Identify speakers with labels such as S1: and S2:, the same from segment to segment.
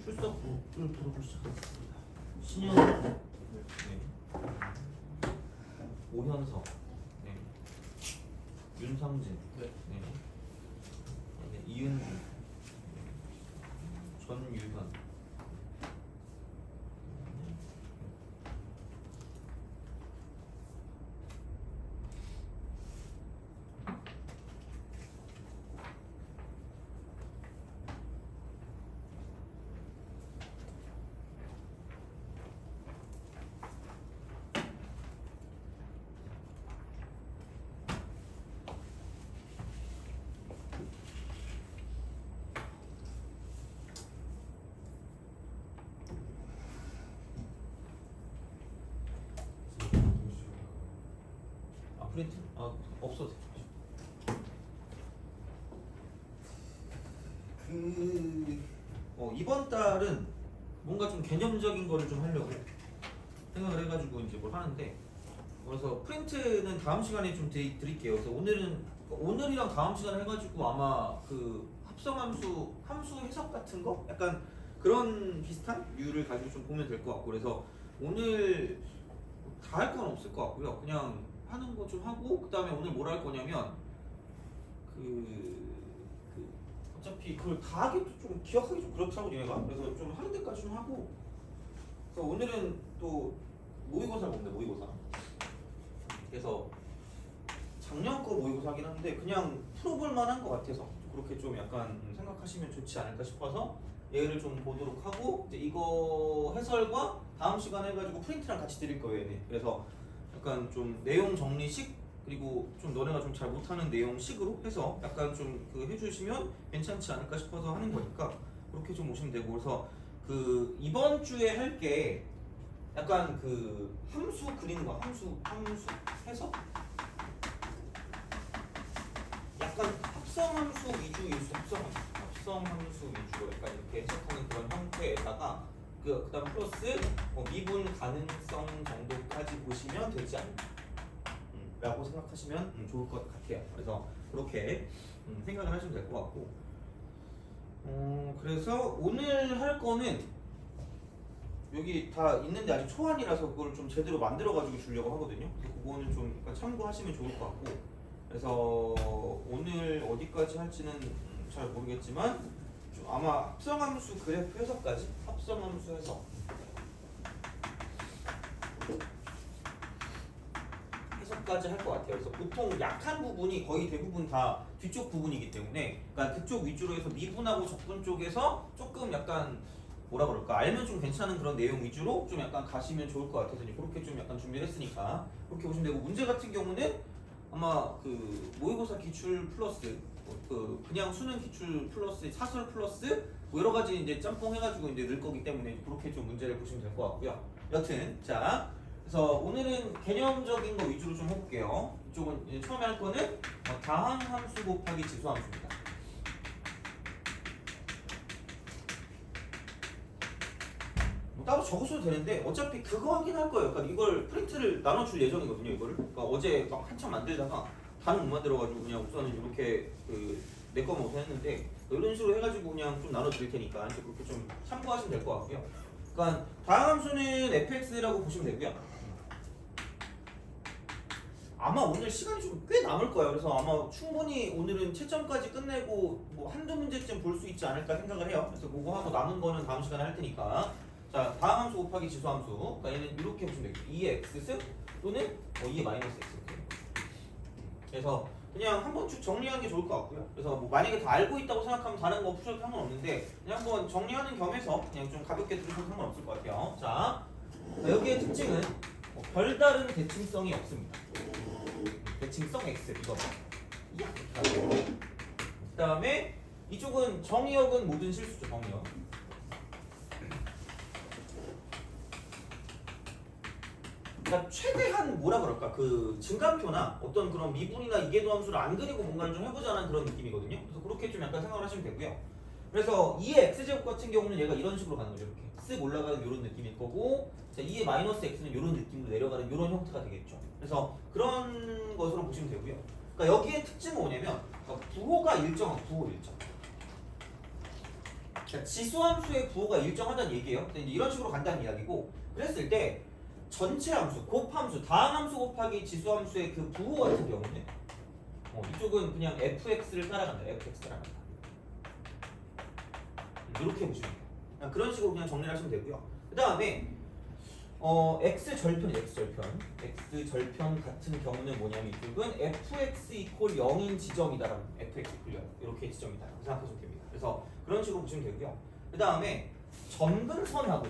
S1: 출석부를 부르고 시작하겠습니다. 신현, 네. 오현석, 네. 윤상진, 네. 네. 이은주, 네. 전유현, 프린트? 아, 없어도 돼. 이번 달은 뭔가 좀 개념적인 거를 좀 하려고 생각을 해가지고 이제 뭘 하는데, 그래서 프린트는 다음 시간에 좀 드릴게요. 그래서 오늘이랑 다음 시간에 해가지고 아마 그 합성함수, 함수 해석 같은 거? 약간 그런 비슷한 류를 가지고 좀 보면 될 것 같고, 그래서 오늘 다 할 건 없을 것 같고요. 그냥 하는 거 좀 하고, 그 다음에 오늘 뭘 할 거냐면 어차피 그걸 다 하기도 좀 기억하기 좀 그렇더라고 얘가. 그래서 좀 하는 데까지 좀 하고, 그래서 오늘은 또 모의고사를 본대. 모의고사. 그래서 작년 거 모의고사긴 한데 그냥 풀어볼 만한 것 같아서 그렇게 좀 약간 생각하시면 좋지 않을까 싶어서 얘를 좀 보도록 하고, 이제 이거 해설과 다음 시간에 해가지고 프린트랑 같이 드릴 거예요. 얘네. 그래서 약간 좀 내용 정리식, 그리고 좀 너네가 좀 잘 못하는 내용식으로 해서 약간 좀 그 해주시면 괜찮지 않을까 싶어서 하는 거니까 그렇게 좀 오시면 되고, 그래서 그 이번 주에 할 게 약간 그 함수 그리는 거, 함수 해서 약간 합성함수 위주의 합성함수 위주로 약간 이렇게 해석하는 그런 형태에다가 그다음 플러스 미분 가능성 정도까지 보시면 되지 않나 라고 생각하시면 좋을 것 같아요. 그래서 그렇게 생각을 하시면 될 것 같고, 그래서 오늘 할 거는 여기 다 있는데 아직 초안이라서 그걸 좀 제대로 만들어 가지고 주려고 하거든요. 그래서 그거는 좀 약간 참고하시면 좋을 것 같고, 그래서 오늘 어디까지 할지는 잘 모르겠지만 좀 아마 합성함수 그래프 해석까지, 합성함수 해석까지 할 것 같아요. 그래서 보통 약한 부분이 거의 대부분 다 뒤쪽 부분이기 때문에, 그러니까 그쪽 위주로 해서 미분하고 적분 쪽에서 조금 약간 뭐라 그럴까, 알면 좀 괜찮은 그런 내용 위주로 좀 약간 가시면 좋을 것 같아서 그렇게 좀 약간 준비를 했으니까 그렇게 보시면 되고, 문제 같은 경우는 아마 그 모의고사 기출 플러스 그냥 수능 기출 플러스 사설 플러스 뭐 여러 가지 이제 짬뽕 해가지고 이제 늘 거기 때문에 그렇게 좀 문제를 보시면 될 것 같고요. 여튼 자, 그래서 오늘은 개념적인 거 위주로 좀 해볼게요. 이쪽은 이제 처음에 할 거는 다항함수 곱하기 지수함수입니다. 따로 적으셔도 되는데 어차피 그거 하긴 할 거예요. 그러니까 이걸 프린트를 나눠줄 예정이거든요. 이거를. 그러니까 어제 막 한참 만들다가 다는 못 만들어가지고 그냥 우선은 이렇게 내 거만 우선 했는데 이런 식으로 해가지고 그냥 좀 나눠드릴 테니까 이제 그렇게 좀 참고하시면 될 것 같고요. 그러니까 다항함수는 fx라고 보시면 되고요. 아마 오늘 시간이 좀 꽤 남을 거예요. 그래서 아마 충분히 오늘은 채점까지 끝내고 뭐 한두 문제쯤 볼 수 있지 않을까 생각을 해요. 그래서 그거 하고 남은 거는 다음 시간에 할 테니까. 자, 다항함수 곱하기 지수함수. 그러니까 얘는 이렇게 보시면 되겠죠. 2의 x 또는 2의 마이너스 x. 그래서 그냥 한번 쭉 정리하는 게 좋을 것 같고요. 그래서 뭐 만약에 다 알고 있다고 생각하면 다른 거 푸셔도 상관없는데 그냥 한번 정리하는 겸해서 그냥 좀 가볍게 들으셔도 상관없을 것 같아요. 자, 여기의 특징은 별다른 대칭성이 없습니다. 대칭성 x 이거. 그 다음에 이쪽은 정의역은 모든 실수죠. 정의역. 그러니까 최대한 뭐라 그럴까, 그 증감표나 어떤 그런 미분이나 이계도 함수를 안 그리고 뭔가를 좀 해보자는 그런 느낌이거든요. 그래서 그렇게 좀 약간 생각을 하시면 되고요. 그래서 2의 x제곱 같은 경우는 얘가 이런 식으로 가는 거죠. 이렇게 쓱 올라가는 이런 느낌일 거고, 자, 2의 마이너스 x는 이런 느낌으로 내려가는 이런 형태가 되겠죠. 그래서 그런 것으로 보시면 되고요. 그러니까 여기에 특징은 뭐냐면 부호가 일정한 부호 일정. 자, 지수함수의 부호가 일정하다는 얘기예요. 근데 이제 이런 식으로 간다는 이야기고, 그랬을 때 전체 함수, 곱함수, 다항함수 곱하기 지수함수의 그 부호 같은 경우는 이쪽은 그냥 fx를 따라간다. fx 따라간다. 이렇게 보시면 돼요. 그냥 그런 식으로 그냥 정리를 하시면 되고요. 그 다음에 x절편 같은 경우는 뭐냐면 이쪽은 fx 이퀄 0인 지점이다라고 fx 이퀄 0 이렇게 지점이다라고 생각하시면 됩니다. 그래서 그런 식으로 보시면 되고요. 그 다음에 점근선하고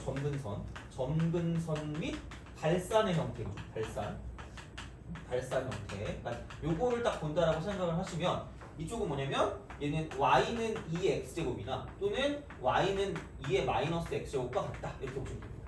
S1: 점근선 및 발산의 형태죠. 발산 형태. 그러니까 요거를 딱 본다라고 생각을 하시면 이쪽은 뭐냐면 얘는 y는 2의 x제곱이나 또는 y는 2의 마이너스 x제곱과 같다. 이렇게 보시면 됩니다.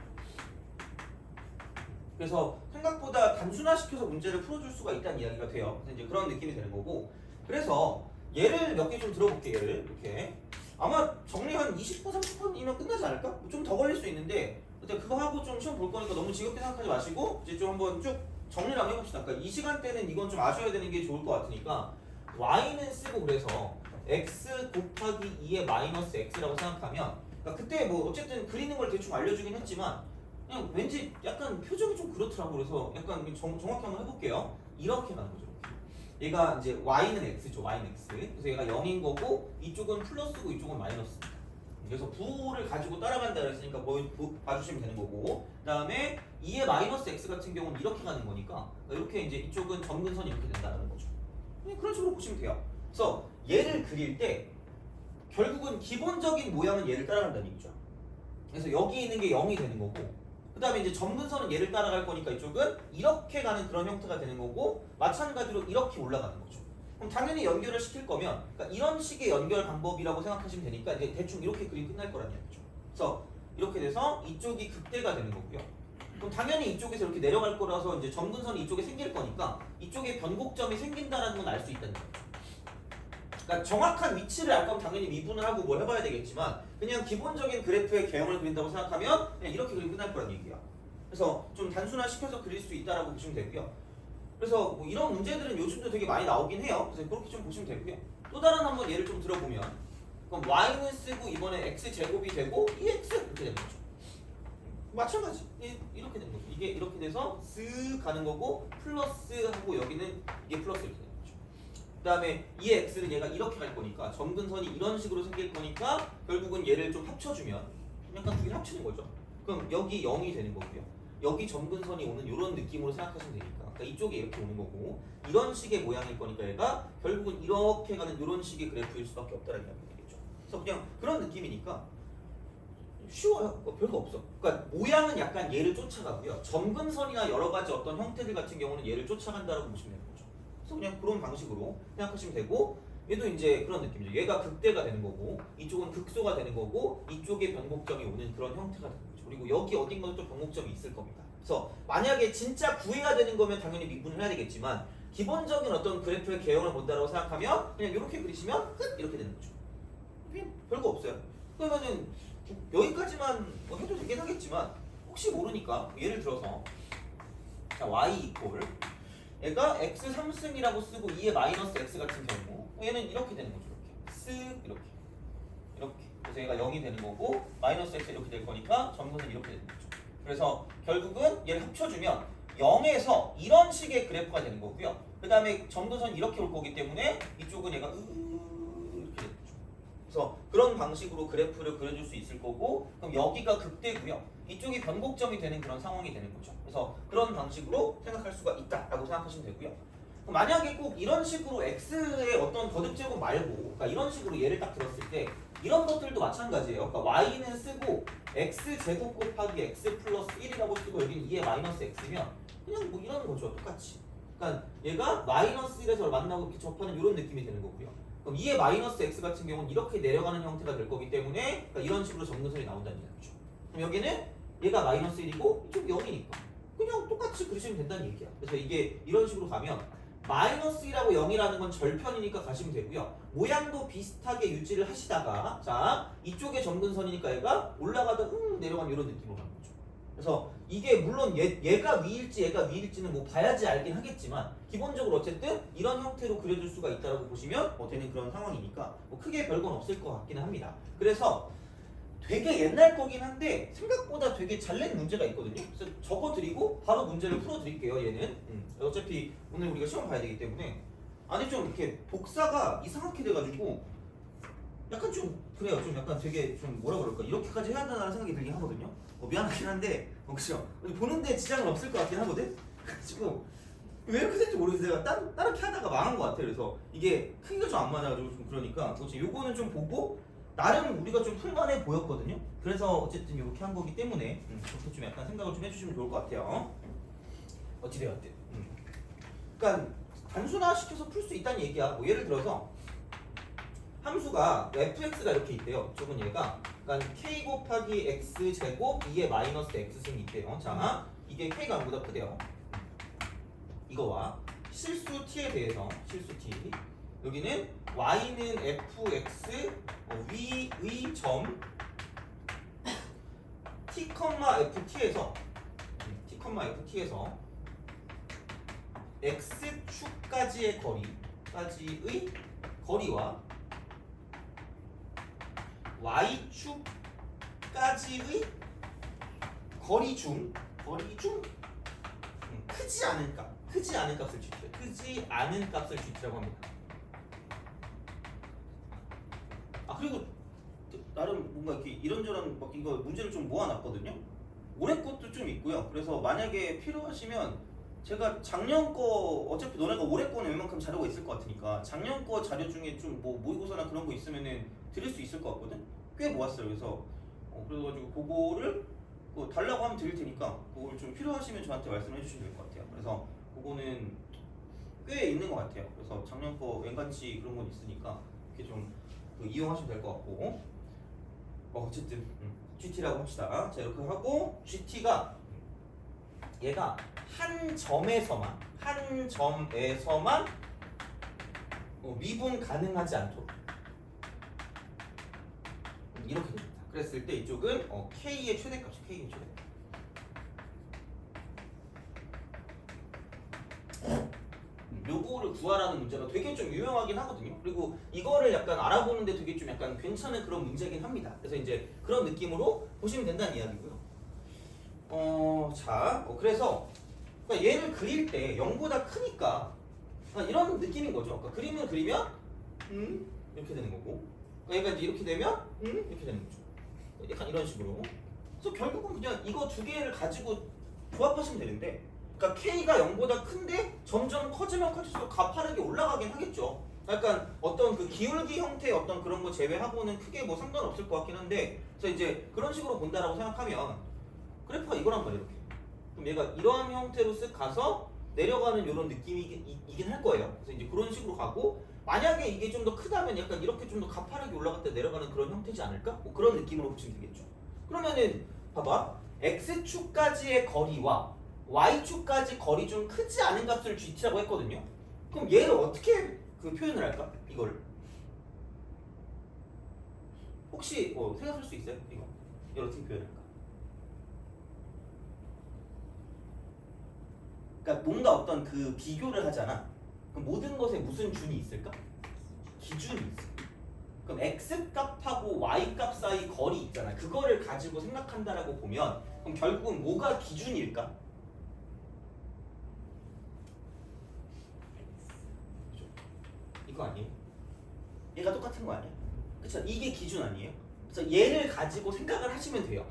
S1: 그래서 생각보다 단순화시켜서 문제를 풀어줄 수가 있다는 이야기가 돼요. 그래서 이제 그런 느낌이 되는 거고. 그래서 예를 몇 개 좀 들어볼게요. 예를 이렇게 아마 정리 한 20분, 30분이면 끝나지 않을까? 좀 더 걸릴 수 있는데 근데 그거 하고 좀 시험 볼 거니까 너무 지겹게 생각하지 마시고 이제 좀 한번 쭉 정리를 한번 해봅시다. 그러니까 이 시간대는 이건 좀 아셔야 되는 게 좋을 것 같으니까 y는 쓰고 그래서 x 곱하기 2의 마이너스 x라고 생각하면 그러니까 그때 뭐 어쨌든 그리는 걸 대충 알려주긴 했지만 그냥 왠지 약간 표정이 좀 그렇더라고. 그래서 약간 정확히 한번 해볼게요. 이렇게 가는 거죠. 얘가 이제 y는 x죠. y는 x. 그래서 얘가 0인 거고 이쪽은 플러스고 이쪽은 마이너스입니다. 그래서 부호를 가지고 따라간다 그랬으니까 봐주시면 되는 거고 그 다음에 2의 마이너스 x 같은 경우는 이렇게 가는 거니까 이렇게 이제 이쪽은 점근선이 이렇게 된다는 거죠. 그런 식으로 보시면 돼요. 그래서 얘를 그릴 때 결국은 기본적인 모양은 얘를 따라간다는 얘기죠. 그래서 여기 있는 게 0이 되는 거고 그 다음에 이제 점근선은 얘를 따라갈 거니까 이쪽은 이렇게 가는 그런 형태가 되는 거고 마찬가지로 이렇게 올라가는 거죠. 그럼 당연히 연결을 시킬 거면 그러니까 이런 식의 연결 방법이라고 생각하시면 되니까 이제 대충 이렇게 그림 끝날 거란 얘기죠. 그래서 이렇게 돼서 이쪽이 극대가 되는 거고요. 그럼 당연히 이쪽에서 이렇게 내려갈 거라서 이제 점근선이 이쪽에 생길 거니까 이쪽에 변곡점이 생긴다는 건 알 수 있다는 거죠. 그러니까 정확한 위치를 알 거면 당연히 미분을 하고 뭘 해봐야 되겠지만 그냥 기본적인 그래프의 개형을 그린다고 생각하면 그냥 이렇게 그리면 끝날 거란 얘기야. 그래서 좀 단순화시켜서 그릴 수 있다라고 보시면 되고요. 그래서 뭐 이런 문제들은 요즘도 되게 많이 나오긴 해요. 그래서 그렇게 좀 보시면 되고요. 또 다른 한번 예를 좀 들어보면 그럼 y는 쓰고 이번에 x 제곱이 되고 2x 이렇게 되는 거죠. 마찬가지 이렇게 되는 거죠. 이게 이렇게 돼서 쓱 가는 거고 플러스하고 여기는 이게 플러스 이렇게 되는 거죠. 그 다음에 2x는 얘가 이렇게 갈 거니까 점근선이 이런 식으로 생길 거니까 결국은 얘를 좀 합쳐주면 약간 두 개 합치는 거죠. 그럼 여기 0이 되는 거고요. 여기 점근선이 오는 이런 느낌으로 생각하시면 되니까 그러니까 이쪽에 이렇게 오는 거고 이런 식의 모양일 거니까 얘가 결국은 이렇게 가는 이런 식의 그래프일 수밖에 없다는 이야기가 되겠죠. 그래서 그냥 그런 느낌이니까 쉬워요. 뭐 별거 없어. 그러니까 모양은 약간 얘를 쫓아가고요. 점근선이나 여러 가지 어떤 형태들 같은 경우는 얘를 쫓아간다라고 보시면 되는 거죠. 그래서 그냥 그런 방식으로 생각하시면 되고 얘도 이제 그런 느낌이죠. 얘가 극대가 되는 거고 이쪽은 극소가 되는 거고 이쪽에 변곡점이 오는 그런 형태가 되는 거죠. 그리고 여기 어딘가에 또 변곡점이 있을 겁니다. 그래서 만약에 진짜 구해야 되는 거면 당연히 미분을 해야 되겠지만 기본적인 어떤 그래프의 개형을 본다고 생각하면 그냥 이렇게 그리시면 끝! 이렇게 되는 거죠. 그냥 별거 없어요. 그러면은 여기까지만 뭐 해도 되긴 하겠지만 혹시 모르니까 예를 들어서 자, y 이퀄 얘가 x 3승이라고 쓰고 2의 마이너스 x 같은 경우 얘는 이렇게 되는 거죠. 이렇게 쓱 이렇게 그래서 얘가 0이 되는 거고 마이너스 x 이렇게 될 거니까 점근은 이렇게 되는 거죠. 그래서 결국은 얘를 합쳐주면 0에서 이런 식의 그래프가 되는 거고요. 그 다음에 점근선이 이렇게 올 거기 때문에 이쪽은 얘가 이렇게 되는 거죠. 그래서 그런 방식으로 그래프를 그려줄 수 있을 거고 그럼 여기가 극대고요. 이쪽이 변곡점이 되는 그런 상황이 되는 거죠. 그래서 그런 방식으로 생각할 수가 있다라고 생각하시면 되고요. 만약에 꼭 이런 식으로 x의 어떤 거듭제곱 말고 그러니까 이런 식으로 예를 딱 들었을 때 이런 것들도 마찬가지예요. 그러니까 y는 쓰고 x제곱 곱하기 x 플러스 1이라고 쓰고 여기는 2의 마이너스 x면 그냥 뭐 이런 거죠. 똑같이. 그러니까 얘가 마이너스 1에서 만나고 이렇게 접하는 이런 느낌이 되는 거고요. 그럼 2의 마이너스 x 같은 경우는 이렇게 내려가는 형태가 될 거기 때문에 그러니까 이런 식으로 점근선이 나온다는 얘기죠. 그럼 여기는 얘가 마이너스 1이고 이쪽이 0이니까 그냥 똑같이 그리시면 된다는 얘기야. 그래서 이게 이런 식으로 가면 마이너스 1하고 0이라는 건 절편이니까 가시면 되고요. 모양도 비슷하게 유지를 하시다가 자 이쪽에 점근선이니까 얘가 올라가다 내려가는 이런 느낌으로 가는 거죠. 그래서 이게 물론 얘가 위일지 얘가 위일지는 뭐 봐야지 알긴 하겠지만 기본적으로 어쨌든 이런 형태로 그려줄 수가 있다고 보시면 되는 그런 상황이니까 뭐 크게 별건 없을 것 같기는 합니다. 그래서 되게 옛날 거긴 한데 생각보다 되게 잘 낸 문제가 있거든요. 그래서 적어드리고 바로 문제를 풀어드릴게요. 얘는 어차피 오늘 우리가 시험 봐야 되기 때문에 아니 좀 이렇게 복사가 이상하게 돼가지고 약간 좀 그래요. 좀 약간 되게 좀 뭐라 그럴까 이렇게까지 해야 한다는 생각이 들긴 하거든요. 미안하긴 한데 그죠? 보는데 지장은 없을 것 같긴 하거든. 그래가지고 왜 이렇게 된지 모르겠어요. 내가 따르게 하다가 망한 것 같아요. 그래서 이게 크기가 좀 안 맞아가지고 좀 그러니까 요거는 좀 보고 나름 우리가 좀 풀만해 보였거든요. 그래서 어쨌든 이렇게 한 거기 때문에 그렇게 좀 약간 생각을 좀 해주시면 좋을 것 같아요. 어찌되었든. 그러니까 단순화시켜서 풀 수 있다는 얘기야. 뭐 예를 들어서 함수가 fx가 이렇게 있대요. 저건 얘가 그러니까 k 곱하기 x 제곱 2의 마이너스 x승이 있대요. 자, 이게 k가 0보다 크대요. 이거와 실수 t에 대해서 실수 t 여기는 y는 fx 위의 점 t, ft에서 x축까지의 거리와 y축까지의 거리 중 크지 않은 값을 GT, 크지 않은 값을 GT라고 합니다. 그리고 나름 뭔가 이렇게 이런저런 막 이거 문제를 좀 모아놨거든요. 올해 것도 좀 있고요. 그래서 만약에 필요하시면 제가 작년 거 어차피 너네가 올해 거는 웬만큼 자료가 있을 것 같으니까 작년 거 자료 중에 좀 뭐 모의고사나 그런 거 있으면은 드릴 수 있을 것 같거든. 꽤 모았어요. 그래서 그래가지고 그거를 달라고 하면 드릴 테니까 그걸 좀 필요하시면 저한테 말씀해 주시면 될 것 같아요. 그래서 그거는 꽤 있는 것 같아요. 그래서 작년 거 웬간치 그런 건 있으니까 이렇게 좀 이용하시면 될 것 같고 어쨌든 GT라고 합시다. 자 이렇게 하고 GT가 얘가 한 점에서만 미분 가능하지 않도록 이렇게 됩니다. 그랬을 때 이쪽은 K의 최대값이 K의 최대값. 요거를 구하라는 문제가 되게 좀 유명하긴 하거든요. 그리고 이거를 약간 알아보는데 되게 좀 약간 괜찮은 그런 문제긴 합니다. 그래서 이제 그런 느낌으로 보시면 된다는 이야기고요. 그래서 그러니까 얘를 그릴 때 0보다 크니까 이런 느낌인 거죠. 그러니까 그림을 그리면 이렇게 되는 거고 얘가 이제 이렇게 되면 이렇게 되는 거죠. 약간 이런 식으로. 그래서 결국은 그냥 이거 두 개를 가지고 조합하시면 되는데 그러니까 K가 0보다 큰데 점점 커지면 커질수록 가파르게 올라가긴 하겠죠. 약간 어떤 그 기울기 형태의 어떤 그런 거 제외하고는 크게 뭐 상관없을 것 같긴 한데 그래서 이제 그런 식으로 본다라고 생각하면 그래프가 이거란 말이에요. 이렇게. 그럼 얘가 이러한 형태로 쓱 가서 내려가는 이런 느낌이긴 할 거예요. 그래서 이제 그런 식으로 가고 만약에 이게 좀 더 크다면 약간 이렇게 좀 더 가파르게 올라갔다 내려가는 그런 형태지 않을까? 뭐 그런 느낌으로 보시면 되겠죠. 그러면은 봐봐 x축까지의 거리와 y축까지 거리 좀 크지 않은 값을 GT라고 했거든요. 그럼 얘를 어떻게 표현을 할까? 이거를 혹시 생각할 수 있어요? 이걸 어떻게 표현할까? 그러니까 뭔가 어떤 그 비교를 하잖아. 그럼 모든 것에 무슨 준이 있을까? 기준이 있어. 그럼 x값하고 y값 사이 거리 있잖아. 그거를 가지고 생각한다라고 보면 그럼 결국은 뭐가 기준일까? 이거 아니에요? 얘가 똑같은 거 아니야? 그쵸? 이게 기준 아니에요? 그래서 얘를 가지고 생각을 하시면 돼요.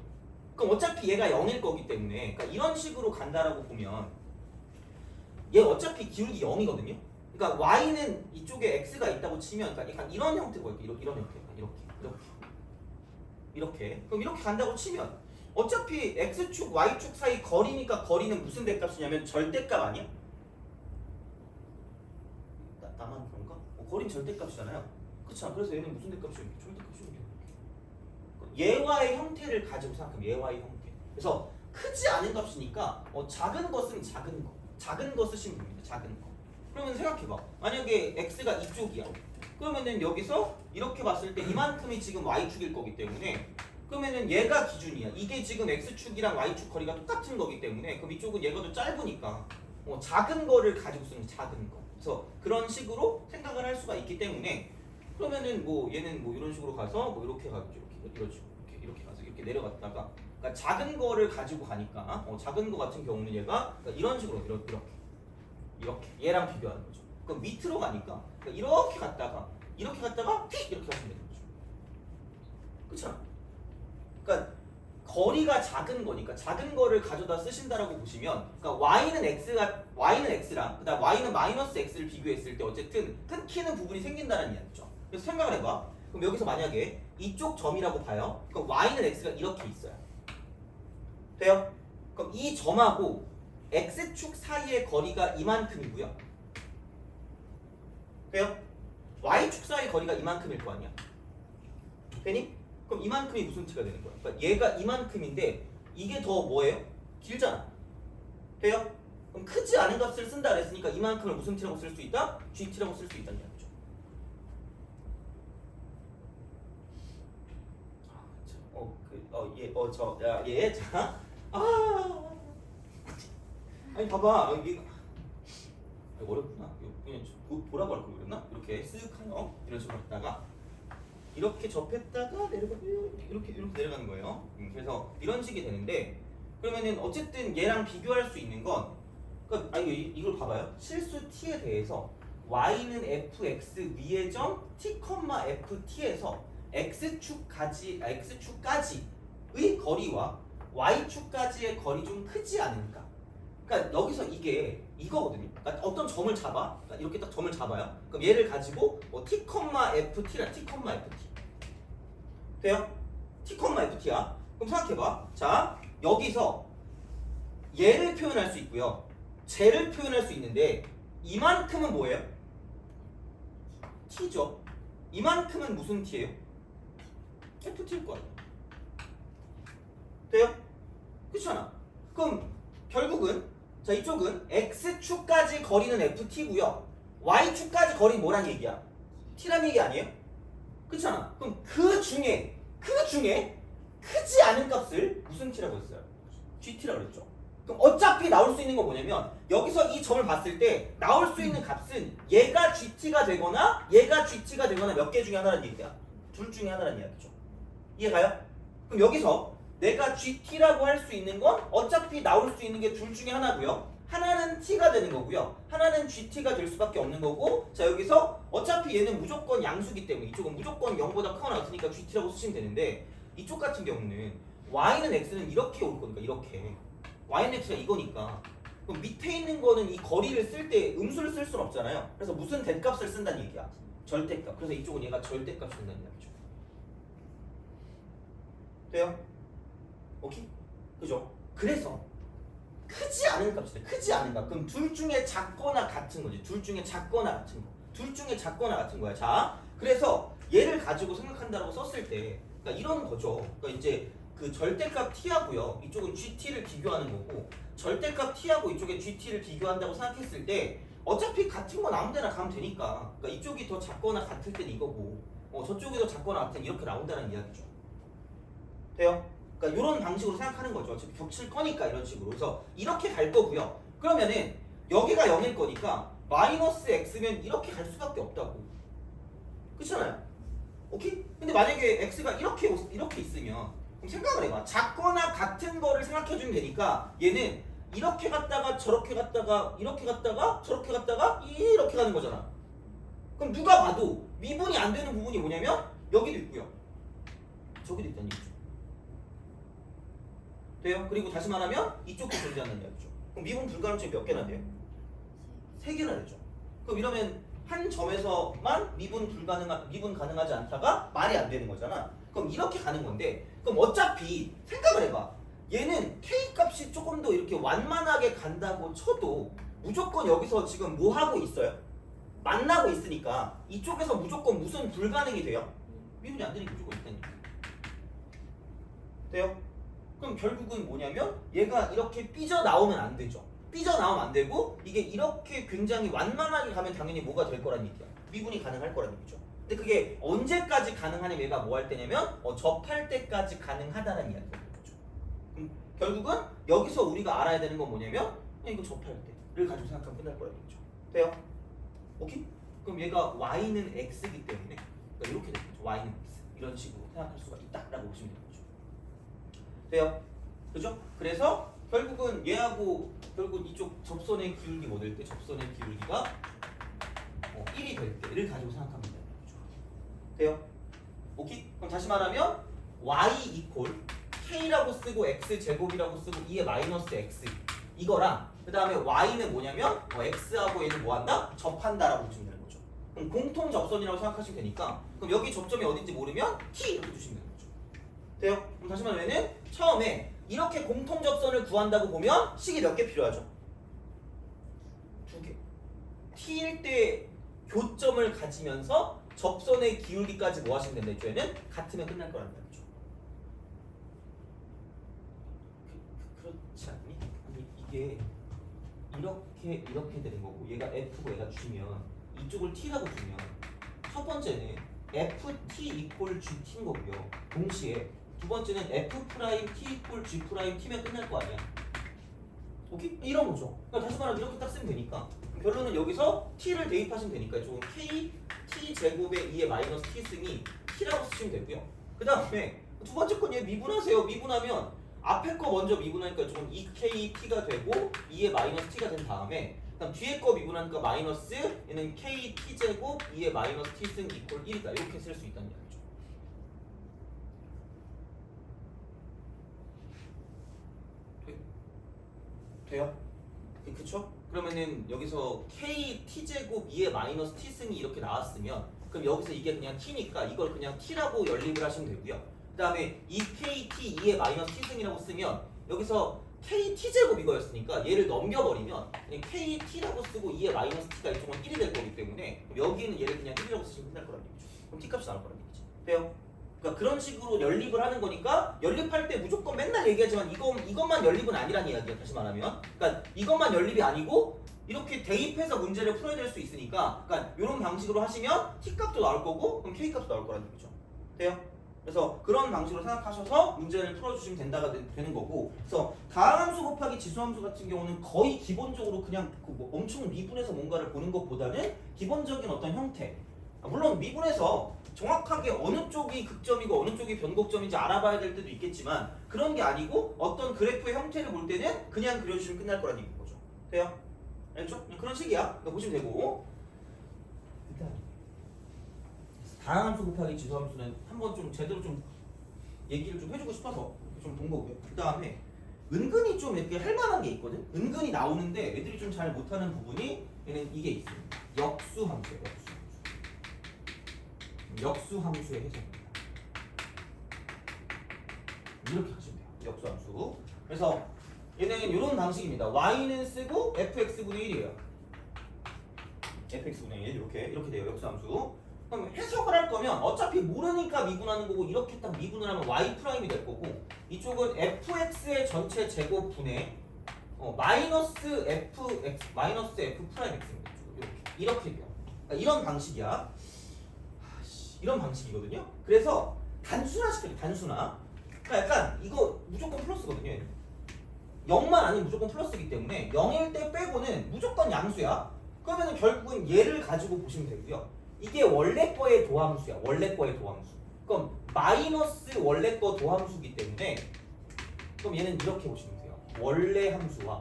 S1: 그럼 어차피 얘가 0일 거기 때문에 그러니까 이런 식으로 간다라고 보면 얘 어차피 기울기 0이거든요? 그러니까 y는 이쪽에 x가 있다고 치면 그러니까 약간 이런 형태고 이런 형태 이렇게 그럼 이렇게 간다고 치면 어차피 x축 y축 사이 거리니까 거리는 무슨 대값이냐면 절대값 아니야? 나만 그런가? 거리는 절대값이잖아요. 그렇죠? 그래서 얘는 무슨 대값이야? 절대값이야. 얘와의 형태를 가지고 생각하면 얘와의 형태. 그래서 크지 않은 값이니까 작은 것은 작은 거 쓰시면 됩니다. 작은 거. 그러면 생각해봐. 만약에 x가 이쪽이야. 그러면은 여기서 이렇게 봤을 때 이만큼이 지금 y축일 거기 때문에 그러면은 얘가 기준이야. 이게 지금 x축이랑 y축 거리가 똑같은 거기 때문에 그럼 이쪽은 얘가 더 짧으니까 작은 거를 가지고 쓰는 작은 거. 그래서 그런 식으로 생각을 할 수가 있기 때문에 그러면은 뭐 얘는 뭐 이런 식으로 가서 뭐 이렇게 가겠죠. 이런 식으로 이렇게 이렇게 가서 이렇게 내려갔다가 그러니까 작은 거를 가지고 가니까 작은 거 같은 경우는 얘가 그러니까 이런 식으로 이렇게 얘랑 비교하는 거죠. 그럼 밑으로 가니까 그러니까 이렇게 갔다가 휙 이렇게 가시면 되는 거죠. 그렇죠? 그러니까 거리가 작은 거니까 작은 거를 가져다 쓰신다라고 보시면 그러니까 y는 x랑 그다음 y는 마이너스 x를 비교했을 때 어쨌든 끊기는 부분이 생긴다는 이야기죠. 그래서 생각을 해봐. 그럼 여기서 만약에 이쪽 점이라고 봐요. 그럼 y는 x가 이렇게 있어요. 돼요? 그럼 이 점하고 x축 사이의 거리가 이만큼이고요. 돼요? y축 사이의 거리가 이만큼일 거 아니야. 되니? 그럼 이만큼이 무슨 t가 되는 거야? 그러니까 얘가 이만큼인데 이게 더 뭐예요? 길잖아. 돼요? 그럼 크지 않은 값을 쓴다 그랬으니까 이만큼을 무슨 t라고 쓸 수 있다? gt라고 쓸 수 있다는 이야기죠. 자. 아니 봐봐. 이게 어렵구나. 그냥 보라고 할 걸 그랬나? 이렇게 쓱 하요. 이런 식으로 했다가 이렇게 접했다가 이렇게 내려가는 거예요. 그래서 이런 식이 되는데 그러면은 어쨌든 얘랑 비교할 수 있는 건 그러니까 이걸 봐봐요. 실수 t에 대해서 y는 fx 위의 점 t, ft에서 x축까지의 거리와 y축까지의 거리 중 크지 않은가. 그러니까 여기서 이게 이거거든요. 그러니까 어떤 점을 잡아. 그러니까 이렇게 딱 점을 잡아요. 그럼 얘를 가지고 t, ft라 t, ft 돼요? t, ft야. 그럼 생각해봐. 자, 여기서 얘를 표현할 수 있고요. 쟤를 표현할 수 있는데 이만큼은 뭐예요? t죠. 이만큼은 무슨 t예요? ft일 거예요. 돼요? 그렇잖아. 그럼 결국은 자 이쪽은 x축까지 거리는 ft고요. y축까지 거리는 뭐란 얘기야? t란 얘기 아니에요? 그렇잖아. 그럼 그 중에 크지 않은 값을 무슨 t라고 했어요? gt라고 그랬죠. 그럼 어차피 나올 수 있는 건 뭐냐면 여기서 이 점을 봤을 때 나올 수 있는 값은 얘가 gt가 되거나 몇 개 중에 하나라는 얘기야. 둘 중에 하나라는 이야기죠. 이해가요? 그럼 여기서 내가 gt라고 할 수 있는 건 어차피 나올 수 있는 게 둘 중에 하나고요. 하나는 t가 되는 거고요. 하나는 gt가 될 수밖에 없는 거고 자 여기서 어차피 얘는 무조건 양수기 때문에 이쪽은 무조건 0보다 크거나 같으니까 gt라고 쓰시면 되는데 이쪽 같은 경우는 y는 x는 이렇게 올 거니까 이렇게 y는 x가 이거니까 그럼 밑에 있는 거는 이 거리를 쓸 때 음수를 쓸 수는 없잖아요. 그래서 무슨 대값을 쓴다는 얘기야. 절대값. 그래서 이쪽은 얘가 절대값을 쓴다는 얘기죠. 돼요? 오케이? 그죠? 그래서 크지 않은 값이다. 크지 않은 값. 그럼 둘 중에 작거나 같은 거지. 둘 중에 작거나 같은 거. 둘 중에 작거나 같은 거야. 자, 그래서 얘를 가지고 생각한다고 썼을 때 그러니까 이런 거죠. 그러니까 이제 그 절대값 t하고요. 이쪽은 gt를 비교하는 거고 절대값 t하고 이쪽에 gt를 비교한다고 생각했을 때 어차피 같은 건 아무 데나 가면 되니까 그러니까 이쪽이 더 작거나 같을 때는 이거고 저쪽이 더 작거나 같은 이렇게 나온다는 이야기죠. 돼요? 그러니까 이런 방식으로 생각하는 거죠. 어차피 겹칠 거니까 이런 식으로. 그래서 이렇게 갈 거고요. 그러면은 여기가 0일 거니까 마이너스 x면 이렇게 갈 수밖에 없다고. 그렇잖아요. 오케이? 근데 만약에 x가 이렇게 있으면 그럼 생각을 해봐. 작거나 같은 거를 생각해주면 되니까 얘는 이렇게 갔다가 저렇게 갔다가 이렇게 갔다가 저렇게 갔다가 이렇게 가는 거잖아. 그럼 누가 봐도 미분이 안 되는 부분이 뭐냐면 여기도 있고요. 저기도 있다는 얘기죠. 돼요? 그리고 다시 말하면 이쪽도 존재한다는 이야기죠. 그럼 미분 불가능점이 몇 개나 돼요? 3개나 되죠. 그럼 이러면 한 점에서만 미분 가능하지 않다가 말이 안 되는 거잖아. 그럼 이렇게 가는 건데 그럼 어차피 생각을 해봐. 얘는 k 값이 조금 더 이렇게 완만하게 간다고 쳐도 무조건 여기서 지금 뭐 하고 있어요? 만나고 있으니까 이쪽에서 무조건 무슨 불가능이 돼요? 미분이 안 되니까 무조건 있다니까. 돼요? 그럼 결국은 뭐냐면 얘가 이렇게 삐져나오면 안 되죠. 삐져나오면 안 되고 이게 이렇게 굉장히 완만하게 가면 당연히 뭐가 될 거란 얘기야. 미분이 가능할 거란 얘기죠. 근데 그게 언제까지 가능하냐면 얘가 뭐 할 때냐면 접할 때까지 가능하다는 이야기가 되죠. 그럼 결국은 여기서 우리가 알아야 되는 건 뭐냐면 이거 접할 때를 가지고 생각하면 끝날 거란 얘기죠. 돼요? 오케이? 그럼 얘가 y는 x이기 때문에 그러니까 이렇게 되는 거죠. y는 x 이런 식으로 생각할 수가 있다라고 보시면 되는 거죠. 돼요? 그죠? 그래서 결국은 얘하고 결국 이쪽 접선의 기울기 model 때 접선의 기울기가 1이 될 때를 가지고 생각하면 돼요. 돼요? 오케이? 그럼 다시 말하면 y 이퀄 k라고 쓰고 x 제곱이라고 쓰고 2의 마이너스 x 이거랑 그 다음에 y는 뭐냐면 x하고 얘는 뭐한다? 접한다라고 보시면 되는 거죠. 그럼 공통 접선이라고 생각하시면 되니까 그럼 여기 접점이 어딘지 모르면 t 이렇게 두시면 되는 거죠. 돼요? 그럼 다시 말하면 얘는 처음에 이렇게 공통 접선을 구한다고 보면 식이 몇 개 필요하죠? 2개. t일 때 교점을 가지면서 접선의 기울기까지 뭐 하시면 된다 했죠? 얘는 같으면 끝날 거라는 거죠. 그렇지 않니? 아니 이게 이렇게 되는 거고 얘가 f고 얘가 g면 이쪽을 t라고 주면 첫 번째는 ft 이퀄 gt인 거고요. 동시에 두 번째는 f 프라임 t 이퀄 g 프라임 t면 끝날 거 아니야. 오케이? 이런 거죠. 그러니까 다시 말하면 이렇게 딱 쓰면 되니까 결론은 여기서 t를 대입하시면 되니까 이쪽은 k t 제곱에 2의 마이너스 t 승이 t라고 쓰시면 되고요. 그 다음에 두 번째 건 얘 미분하세요. 미분하면 앞에 거 먼저 미분하니까 조금 2kt가 되고 2의 마이너스 t가 된 다음에 그다음 뒤에 거 미분하니까 마이너스 얘는 kt 제곱 2의 마이너스 t 승 이퀄 1이다. 이렇게 쓸 수 있다는 이야기죠. 돼요? 그쵸? 그러면은 여기서 kt 제곱 2의 마이너스 t 승이 이렇게 나왔으면 그럼 여기서 이게 그냥 t니까 이걸 그냥 t라고 연립을 하시면 되고요. 그 다음에 2kt 2의 마이너스 t 승이라고 쓰면 여기서 kt 제곱 이거였으니까 얘를 넘겨버리면 그냥 kt라고 쓰고 2의 마이너스 t가 이쪽은 1이 될 거기 때문에 여기는 얘를 그냥 1이라고 쓰시면 끝날 거라는 얘기죠. 그럼 t 값이 나올 거라는 얘기지. 돼요? 그러니까 그런 식으로 연립을 하는 거니까 연립할 때 무조건 맨날 얘기하지만 이것만 연립은 아니란 이야기야. 다시 말하면 그러니까 이것만 연립이 아니고 이렇게 대입해서 문제를 풀어야 될 수 있으니까 그러니까 이런 방식으로 하시면 t 값도 나올 거고 그럼 k 값도 나올 거라는 얘기죠. 돼요? 그래서 그런 방식으로 생각하셔서 문제를 풀어주시면 되는 거고 그래서 가함수 곱하기 지수함수 같은 경우는 거의 기본적으로 그냥 뭐 엄청 미분해서 뭔가를 보는 것보다는 기본적인 어떤 형태 물론 미분해서 정확하게 어느 쪽이 극점이고 어느 쪽이 변곡점인지 알아봐야 될 때도 있겠지만 그런 게 아니고 어떤 그래프의 형태를 볼 때는 그냥 그려주시면 끝날 거라는 얘기인 거죠. 돼요? 알죠? 그런 식이야. 그러니까 보시면 되고 다항함수 곱하기 지수함수는 한번 좀 제대로 좀 얘기를 좀 해주고 싶어서 좀 본 거고요. 그 다음에 은근히 좀 이렇게 할 만한 게 있거든? 은근히 나오는데 애들이 좀 잘 못하는 부분이 얘는 이게 있습니다. 역수함수예요. 역수함수의 해석입니다. 이렇게 하시면 돼요. 역수함수. 그래서 얘는 이런 방식입니다. y는 쓰고 fx분의 1이에요. fx분의 1 이렇게 돼요. 역수함수. 그럼 해석을 할 거면 어차피 모르니까 미분하는 거고 이렇게 딱 미분을 하면 y 프라임이 될 거고 이쪽은 fx의 전체 제곱분의 마이너스 f 프라임 x입니다. 이렇게 돼요. 그러니까 이런 방식이야. 이런 방식이거든요. 그래서 단순화시켜요. 단순화. 그러니까 약간 이거 무조건 플러스거든요. 0만 아니면 무조건 플러스이기 때문에 0일 때 빼고는 무조건 양수야. 그러면 결국은 얘를 가지고 보시면 되고요. 이게 원래 거의 도함수야. 원래 거의 도함수. 그럼 마이너스 원래 거 도함수기 때문에 그럼 얘는 이렇게 보시면 돼요. 원래 함수와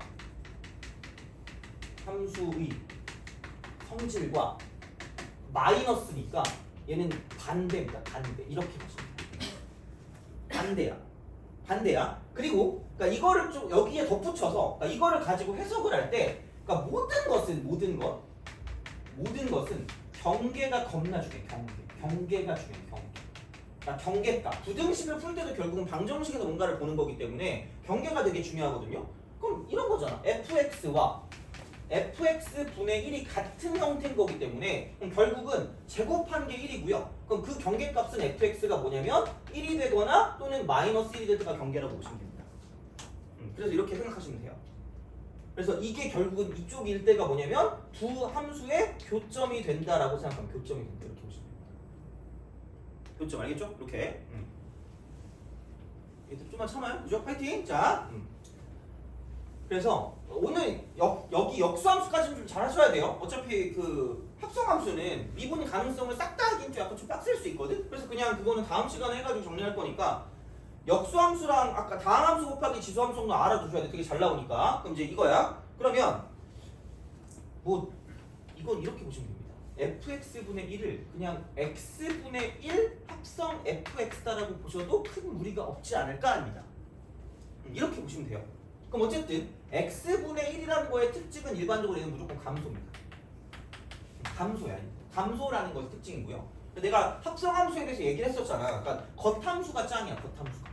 S1: 함수의 성질과 마이너스니까 얘는 반대입니다. 반대. 이렇게 보시면 돼요. 반대야. 그리고 그러니까 이거를 좀 여기에 덧붙여서 그러니까 이거를 가지고 해석을 할 때 그러니까 모든 것은 경계가 겁나 중요해. 경계가 중요해. 그러니까 경계값. 부등식을 풀 때도 결국은 방정식에서 뭔가를 보는 거기 때문에 경계가 되게 중요하거든요. 그럼 이런 거잖아. fx와 fx분의 1이 같은 형태인 거기 때문에 그럼 결국은 제곱한 게 1이고요. 그럼 그 경계값은 fx가 뭐냐면 1이 되거나 또는 마이너스 1이 되거나 경계라고 보시면 됩니다. 그래서 이렇게 생각하시면 돼요. 그래서 이게 결국은 이쪽 일대가 뭐냐면 두 함수의 교점이 된다라고 생각하면 교점이 된다. 이렇게 보시면 됩니다. 교점 알겠죠? 이렇게. 얘들 좀만 참아요. 그죠? 파이팅! 자. 그래서 오늘 여기 역수함수까지는 좀 잘 하셔야 돼요. 어차피 그 합성함수는 미분 가능성을 싹 다 하긴 좀 약간 좀 빡셀 수 있거든. 그래서 그냥 그거는 다음 시간에 해가지고 정리할 거니까 역수함수랑 아까 다항함수 곱하기 지수함수는 알아두셔야 돼. 되게 잘 나오니까. 그럼 이제 이거야. 그러면 뭐 이건 이렇게 보시면 됩니다. fx분의 1을 그냥 x분의 1 합성 fx다라고 보셔도 큰 무리가 없지 않을까 합니다. 이렇게 보시면 돼요. 그럼 어쨌든 x분의 1이라는 거의 특징은 일반적으로 얘는 무조건 감소입니다. 감소야. 감소라는 것이 특징이고요. 내가 합성함수에 대해서 얘기를 했었잖아. 그러니까 겉함수가 짱이야. 겉함수가.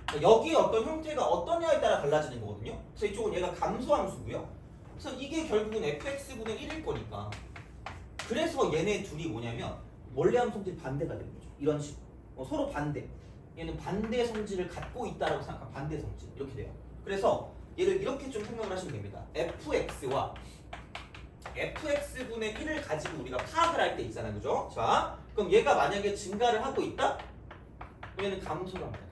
S1: 그러니까 여기에 어떤 형태가 어떠냐에 따라 달라지는 거거든요. 그래서 이쪽은 얘가 감소함수고요. 그래서 이게 결국은 fx분의 1일 거니까. 그래서 얘네 둘이 뭐냐면 원래 함수들이 반대가 되는 거죠. 이런 식으로. 서로 반대. 얘는 반대 성질을 갖고 있다라고 생각하면 반대 성질. 이렇게 돼요. 그래서 얘를 이렇게 좀 생각을 하시면 됩니다. fx와 fx분의 1을 가지고 우리가 파악을 할 때 있잖아요. 그죠? 자, 그럼 얘가 만약에 증가를 하고 있다? 그럼 얘는 감소를 합니다.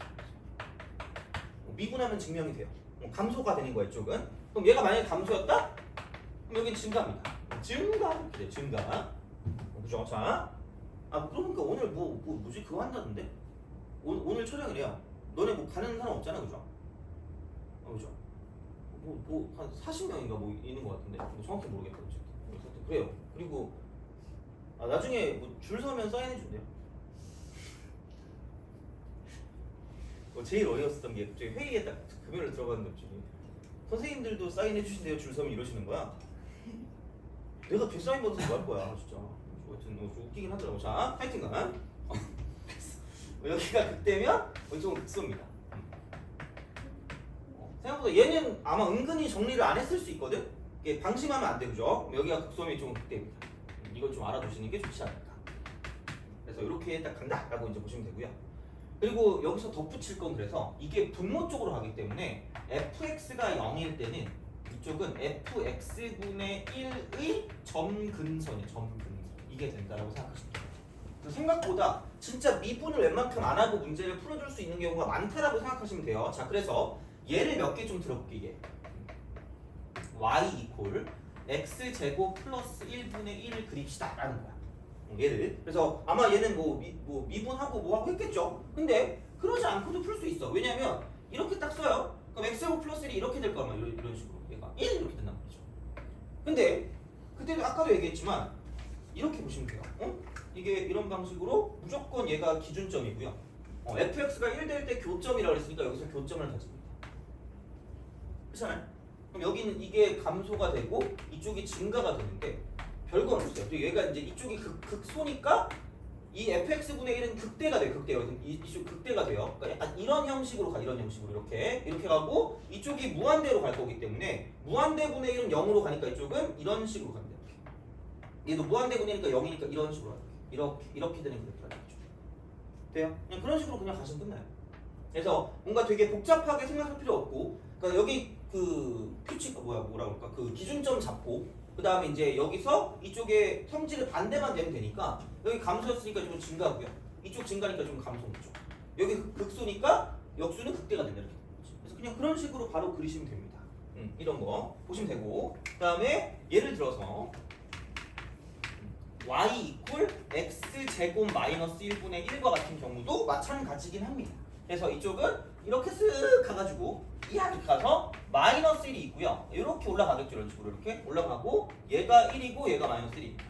S1: 미분하면 증명이 돼요. 감소가 되는 거예요. 이쪽은. 그럼 얘가 만약에 감소였다? 그럼 여기는 증가입니다. 증가. 이렇게 돼. 증가. 그죠? 자, 그러니까 오늘 뭐지? 그거 한다던데? 오늘 촬영이래요. 너네 뭐 가는 사람 없잖아. 그죠? 그죠? 한 40명인가 뭐 있는 것 같은데 정확히 모르겠다. 그래요. 그리고 나중에 뭐 줄 서면 사인해 준대요. 제일 어이없었던 게 갑자기 회의에 딱 금요일에 들어갔는데 갑자기 선생님들도 사인해 주신대요. 줄 서면 이러시는 거야. 내가 뒷사인 받아서 뭐 할 거야 진짜. 하여튼 좀 웃기긴 하더라고. 자, 하여튼간 여기가 극대면 이쪽은 극소입니다. 생각보다 얘는 아마 은근히 정리를 안 했을 수 있거든? 이게 방심하면 안 돼, 그죠? 여기가 극소면 이쪽은 극대입니다. 이걸 좀 알아두시는 게 좋지 않을까. 그래서 이렇게 딱 간다라고 이제 보시면 되고요. 그리고 여기서 덧붙일 건 그래서 이게 분모 쪽으로 가기 때문에 fx가 0일 때는 이쪽은 fx분의 1의 점근선이에요. 점근선. 이게 된다라고 생각하시면 돼요. 생각보다 진짜 미분을 웬만큼 안 하고 문제를 풀어줄 수 있는 경우가 많다라고 생각하시면 돼요. 자, 그래서 예를 몇 개 좀 들어볼게. 이게 y 이퀄 x제곱 플러스 1분의 1을 그립시다 라는 거야. 얘를. 그래서 아마 얘는 미분하고 뭐하고 했겠죠. 근데 그러지 않고도 풀 수 있어. 왜냐면 이렇게 딱 써요. 그럼 x제곱 플러스 1이 이렇게 될 거야. 이런 식으로 얘가 1 이렇게 된단 말이죠. 근데 그때도 아까도 얘기했지만 이렇게 보시면 돼요. 이게 이런 방식으로 무조건 얘가 기준점이고요. fx가 1 될 때 교점이라고 했으니까 여기서 교점을 가집니다. 그렇잖아요? 그럼 여기는 이게 감소가 되고 이쪽이 증가가 되는데 별건 없어요. 또 얘가 이제 이쪽이 극소니까 이 fx분의 1은 극대가 돼요. 극대가. 이쪽 극대가 돼요. 그러니까 약간 이런 형식으로 가. 이런 형식으로 이렇게 가고 이쪽이 무한대로 갈 거기 때문에 무한대분의 1은 0으로 가니까 이쪽은 이런 식으로 갑니다. 얘도 무한대분이니까 0이니까 이런 식으로 가요. 이렇게 되는 그래프가 되죠. 돼요? 그냥 그런 식으로 그냥 가시면 끝나요. 그래서 뭔가 되게 복잡하게 생각할 필요 없고, 그러니까 여기 그 규칙 뭐라 그럴까? 그 기준점 잡고 그 다음에 이제 여기서 이쪽에 성질을 반대만 되면 되니까 여기 감소였으니까 좀 증가고요. 이쪽 증가니까 좀 감소겠죠. 여기 극소니까 역수는 극대가 된다 이렇게 되는 거죠. 그래서 그냥 그런 식으로 바로 그리시면 됩니다. 이런 거 보시면 되고, 그 다음에 예를 들어서 y 이퀄 x제곱 마이너스 1분의 1과 같은 경우도 마찬가지긴 합니다. 그래서 이쪽은 이렇게 쓱 가가지고 이렇게 가서 마이너스 1이 있고요. 이렇게 올라가겠죠. 이런 식으로 이렇게 올라가고 얘가 1이고 얘가 마이너스 1입니다.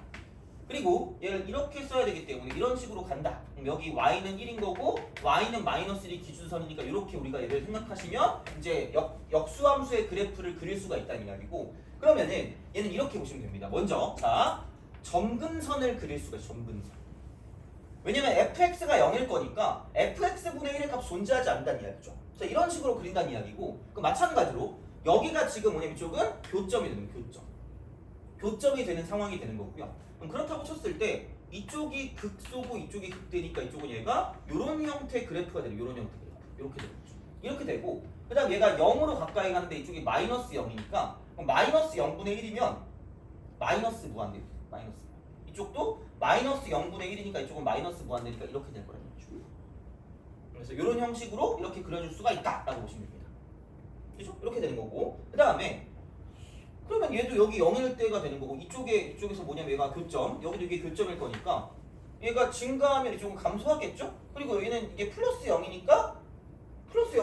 S1: 그리고 얘를 이렇게 써야 되기 때문에 이런 식으로 간다. 그럼 여기 y는 1인 거고 y는 마이너스 1이 기준선이니까 이렇게 우리가 얘를 생각하시면 이제 역수함수의 그래프를 그릴 수가 있다는 이야기고, 그러면은 얘는 이렇게 보시면 됩니다. 먼저 자, 점근선을 그릴 수가 있어요. 점근선. 왜냐면 fx가 0일 거니까 fx분의 1의 값 존재하지 않는다는 이야기죠. 그래서 이런 식으로 그린다는 이야기고, 그 마찬가지로 여기가 지금 뭐냐면 이쪽은 교점이 되는 교점. 교점이 되는 상황이 되는 거고요. 그럼 그렇다고 쳤을 때 이쪽이 극소고 이쪽이 극대니까 이쪽은 얘가 이런 형태의 그래프가 되는, 이런 형태 그래프. 이렇게 되는 거죠. 이렇게 되고, 그 다음 얘가 0으로 가까이 가는데 이쪽이 마이너스 0이니까 그럼 마이너스 0분의 1이면 마이너스 무한대. 마이너스. 이쪽도 마이너스 0분의 1이니까 이쪽은 마이너스 무한대니까 이렇게 될 거라는 거죠. 그래서 이런 형식으로 이렇게 그려줄 수가 있다라고 보시면 됩니다. 그렇죠? 이렇게 되는 거고, 그 다음에 그러면 얘도 여기 0일 때가 되는 거고, 이쪽에서 뭐냐면 얘가 교점, 여기도 이게 교점일 거니까 얘가 증가하면 이쪽은 감소하겠죠? 그리고 얘는 이게 플러스 0이니까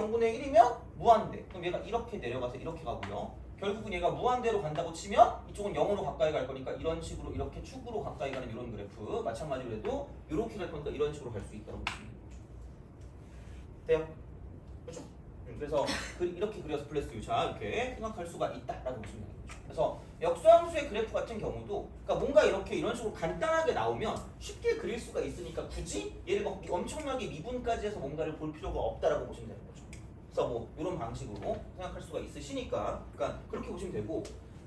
S1: 0분의 1이면 무한대. 그럼 얘가 이렇게 내려가서 이렇게 가고요. 결국은 얘가 무한대로 간다고 치면 이쪽은 0으로 가까이 갈 거니까 이런 식으로 이렇게 축으로 가까이 가는 이런 그래프. 마찬가지로 해도 이렇게 갈 거니까 이런 식으로 갈 수 있다고 보시면 되죠. 돼요? 그렇죠? 그래서 이렇게 그려서 플러스 유자 이렇게 생각할 수가 있다라고 보시면 되겠죠. 그래서 역수함수의 그래프 같은 경우도 그러니까 뭔가 이렇게 이런 식으로 간단하게 나오면 쉽게 그릴 수가 있으니까 굳이 얘를 막 엄청나게 미분까지 해서 뭔가를 볼 필요가 없다라고 보시면 되는 거죠. 그래서 뭐 이런 방식으로 생각할 수가 있으시니까 그러니까 그렇게 보시면 되고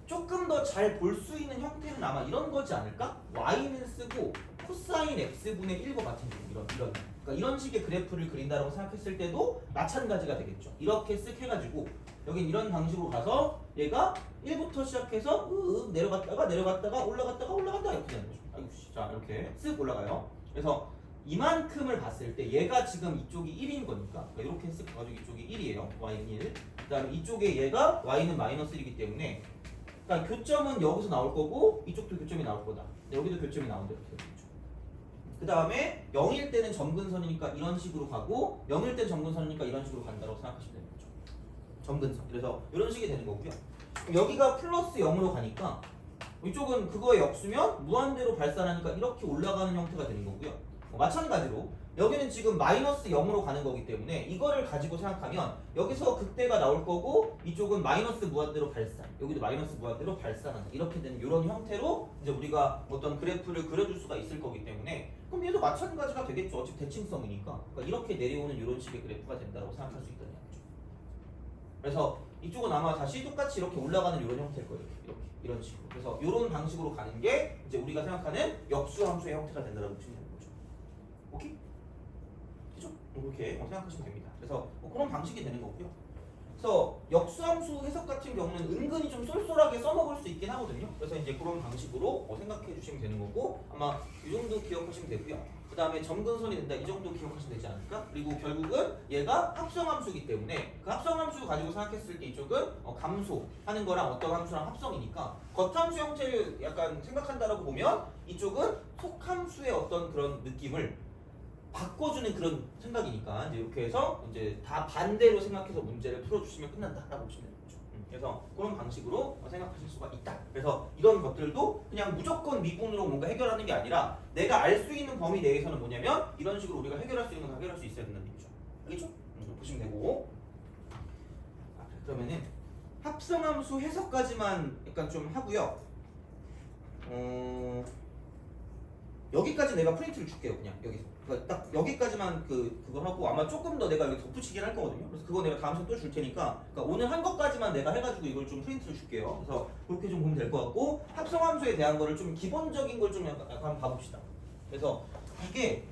S1: 조금 더 잘 볼 수 있는 형태는 아마 이런 거지 않을까? y는 쓰고 코사인 x분의 1과 같은 경우 이런 그러니까 이런 식의 그래프를 그린다라고 생각했을 때도 마찬가지가 되겠죠. 이렇게 쓱 해가지고 여긴 이런 방식으로 가서 얘가 1부터 시작해서 내려갔다가 올라갔다가 이렇게 되는 거죠. 아이고 자 이렇게 쓱 올라가요. 그래서 이만큼을 봤을 때 얘가 지금 이쪽이 1인 거니까 이렇게 쓱 가가지고 이쪽이 1이에요. y는 1. 그 다음에 이쪽에 얘가 y는 마이너스 1이기 때문에 그러니까 교점은 여기서 나올 거고 이쪽도 교점이 나올 거다. 여기도 교점이 나온다 이렇게 되겠죠. 그 다음에 0일 때는 점근선이니까 이런 식으로 가고 0일 때는 점근선이니까 이런 식으로 간다고 생각하시면 되는 거죠. 점근선. 그래서 이런 식이 되는 거고요. 여기가 플러스 0으로 가니까 이쪽은 그거의 역수면 무한대로 발산하니까 이렇게 올라가는 형태가 되는 거고요. 마찬가지로 여기는 지금 마이너스 0으로 가는 거기 때문에 이거를 가지고 생각하면 여기서 극대가 나올 거고 이쪽은 마이너스 무한대로 발산, 여기도 마이너스 무한대로 발산한다. 이렇게 되는 이런 형태로 이제 우리가 어떤 그래프를 그려줄 수가 있을 거기 때문에 그럼 얘도 마찬가지가 되겠죠. 어차피 대칭성이니까. 그러니까 이렇게 내려오는 이런 식의 그래프가 된다고 생각할 수 있다는 거죠. 그래서 이쪽은 아마 다시 똑같이 이렇게 올라가는 이런 형태일 거예요. 이렇게 이런 식으로. 그래서 이런 방식으로 가는 게 이제 우리가 생각하는 역수함수의 형태가 된다고 보시면 되는 거죠. 오케이? 그죠? 이렇게 생각하시면 됩니다. 그래서 그런 방식이 되는 거고요. 그래서 역수함수 해석 같은 경우는 은근히 좀 쏠쏠하게 써먹을 수 있긴 하거든요. 그래서 이제 그런 방식으로 생각해 주시면 되는 거고 아마 이 정도 기억하시면 되고요. 그 다음에 점근선이 된다 이 정도 기억하시면 되지 않을까? 그리고 결국은 얘가 합성함수이기 때문에 그 합성함수 가지고 생각했을 때 이쪽은 감소하는 거랑 어떤 함수랑 합성이니까 겉함수 형태를 약간 생각한다라고 보면 이쪽은 속함수의 어떤 그런 느낌을 바꿔주는 그런 생각이니까 이제 이렇게 해서 이제 다 반대로 생각해서 문제를 풀어주시면 끝난다라고 보시면 되죠. 그래서 그런 방식으로 생각하실 수가 있다. 그래서 이런 것들도 그냥 무조건 미분으로 뭔가 해결하는 게 아니라 내가 알 수 있는 범위 내에서는 뭐냐면 이런 식으로 우리가 해결할 수 있는 건 해결할 수 있어야 된다는 얘기죠. 알겠죠? 보시면 되고 그러면은 합성함수 해석까지만 약간 좀 하고요. 여기까지 내가 프린트를 줄게요. 그냥 여기서. 그러니까 딱 여기까지만 그거 하고 아마 조금 더 내가 여기 덧붙이긴 할 거거든요. 그래서 그거 내가 다음 시간에 또 줄 테니까 그러니까 오늘 한 것까지만 내가 해가지고 이걸 좀 프린트를 줄게요. 그래서 그렇게 좀 보면 될 것 같고 합성함수에 대한 거를 좀 기본적인 걸 좀 약간 봐봅시다. 그래서 이게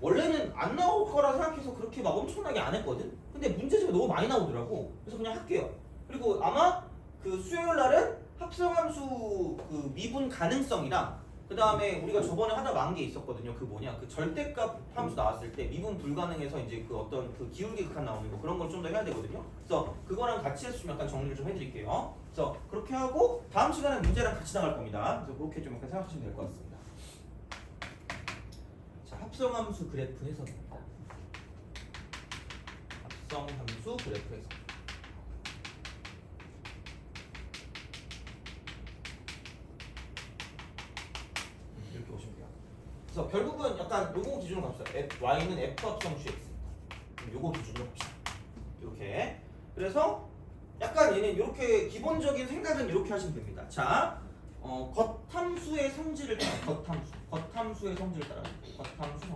S1: 원래는 안 나올 거라 생각해서 그렇게 막 엄청나게 안 했거든. 근데 문제집이 너무 많이 나오더라고. 그래서 그냥 할게요. 그리고 아마 그 수요일 날은 합성함수 그 미분 가능성이랑 그 다음에 우리가 저번에 하다 만 게 있었거든요. 그 뭐냐, 그 절대값 함수 나왔을 때 미분 불가능해서 이제 그 어떤 그 기울기 극한 나오는 거 그런 걸 좀 더 해야 되거든요. 그래서 그거랑 같이 해서 좀 약간 정리를 좀 해드릴게요. 그래서 그렇게 하고 다음 시간에 문제랑 같이 나갈 겁니다. 그래서 그렇게 좀 약간 생각하시면 될 것 같습니다. 자, 합성함수 그래프 해석입니다. 합성함수 그래프 해석. 이렇게 보시면 돼요. 그래서 결국은 약간 요거 기준으로 갑시다. y는 f 합성수 x입니다. 요거 기준으로 갑시다. 이렇게. 그래서 약간 얘는 이렇게 기본적인 생각은 이렇게 하시면 됩니다. 자, 겉함수의 성질을 겉함수의 성질을 따라간다. 겉함수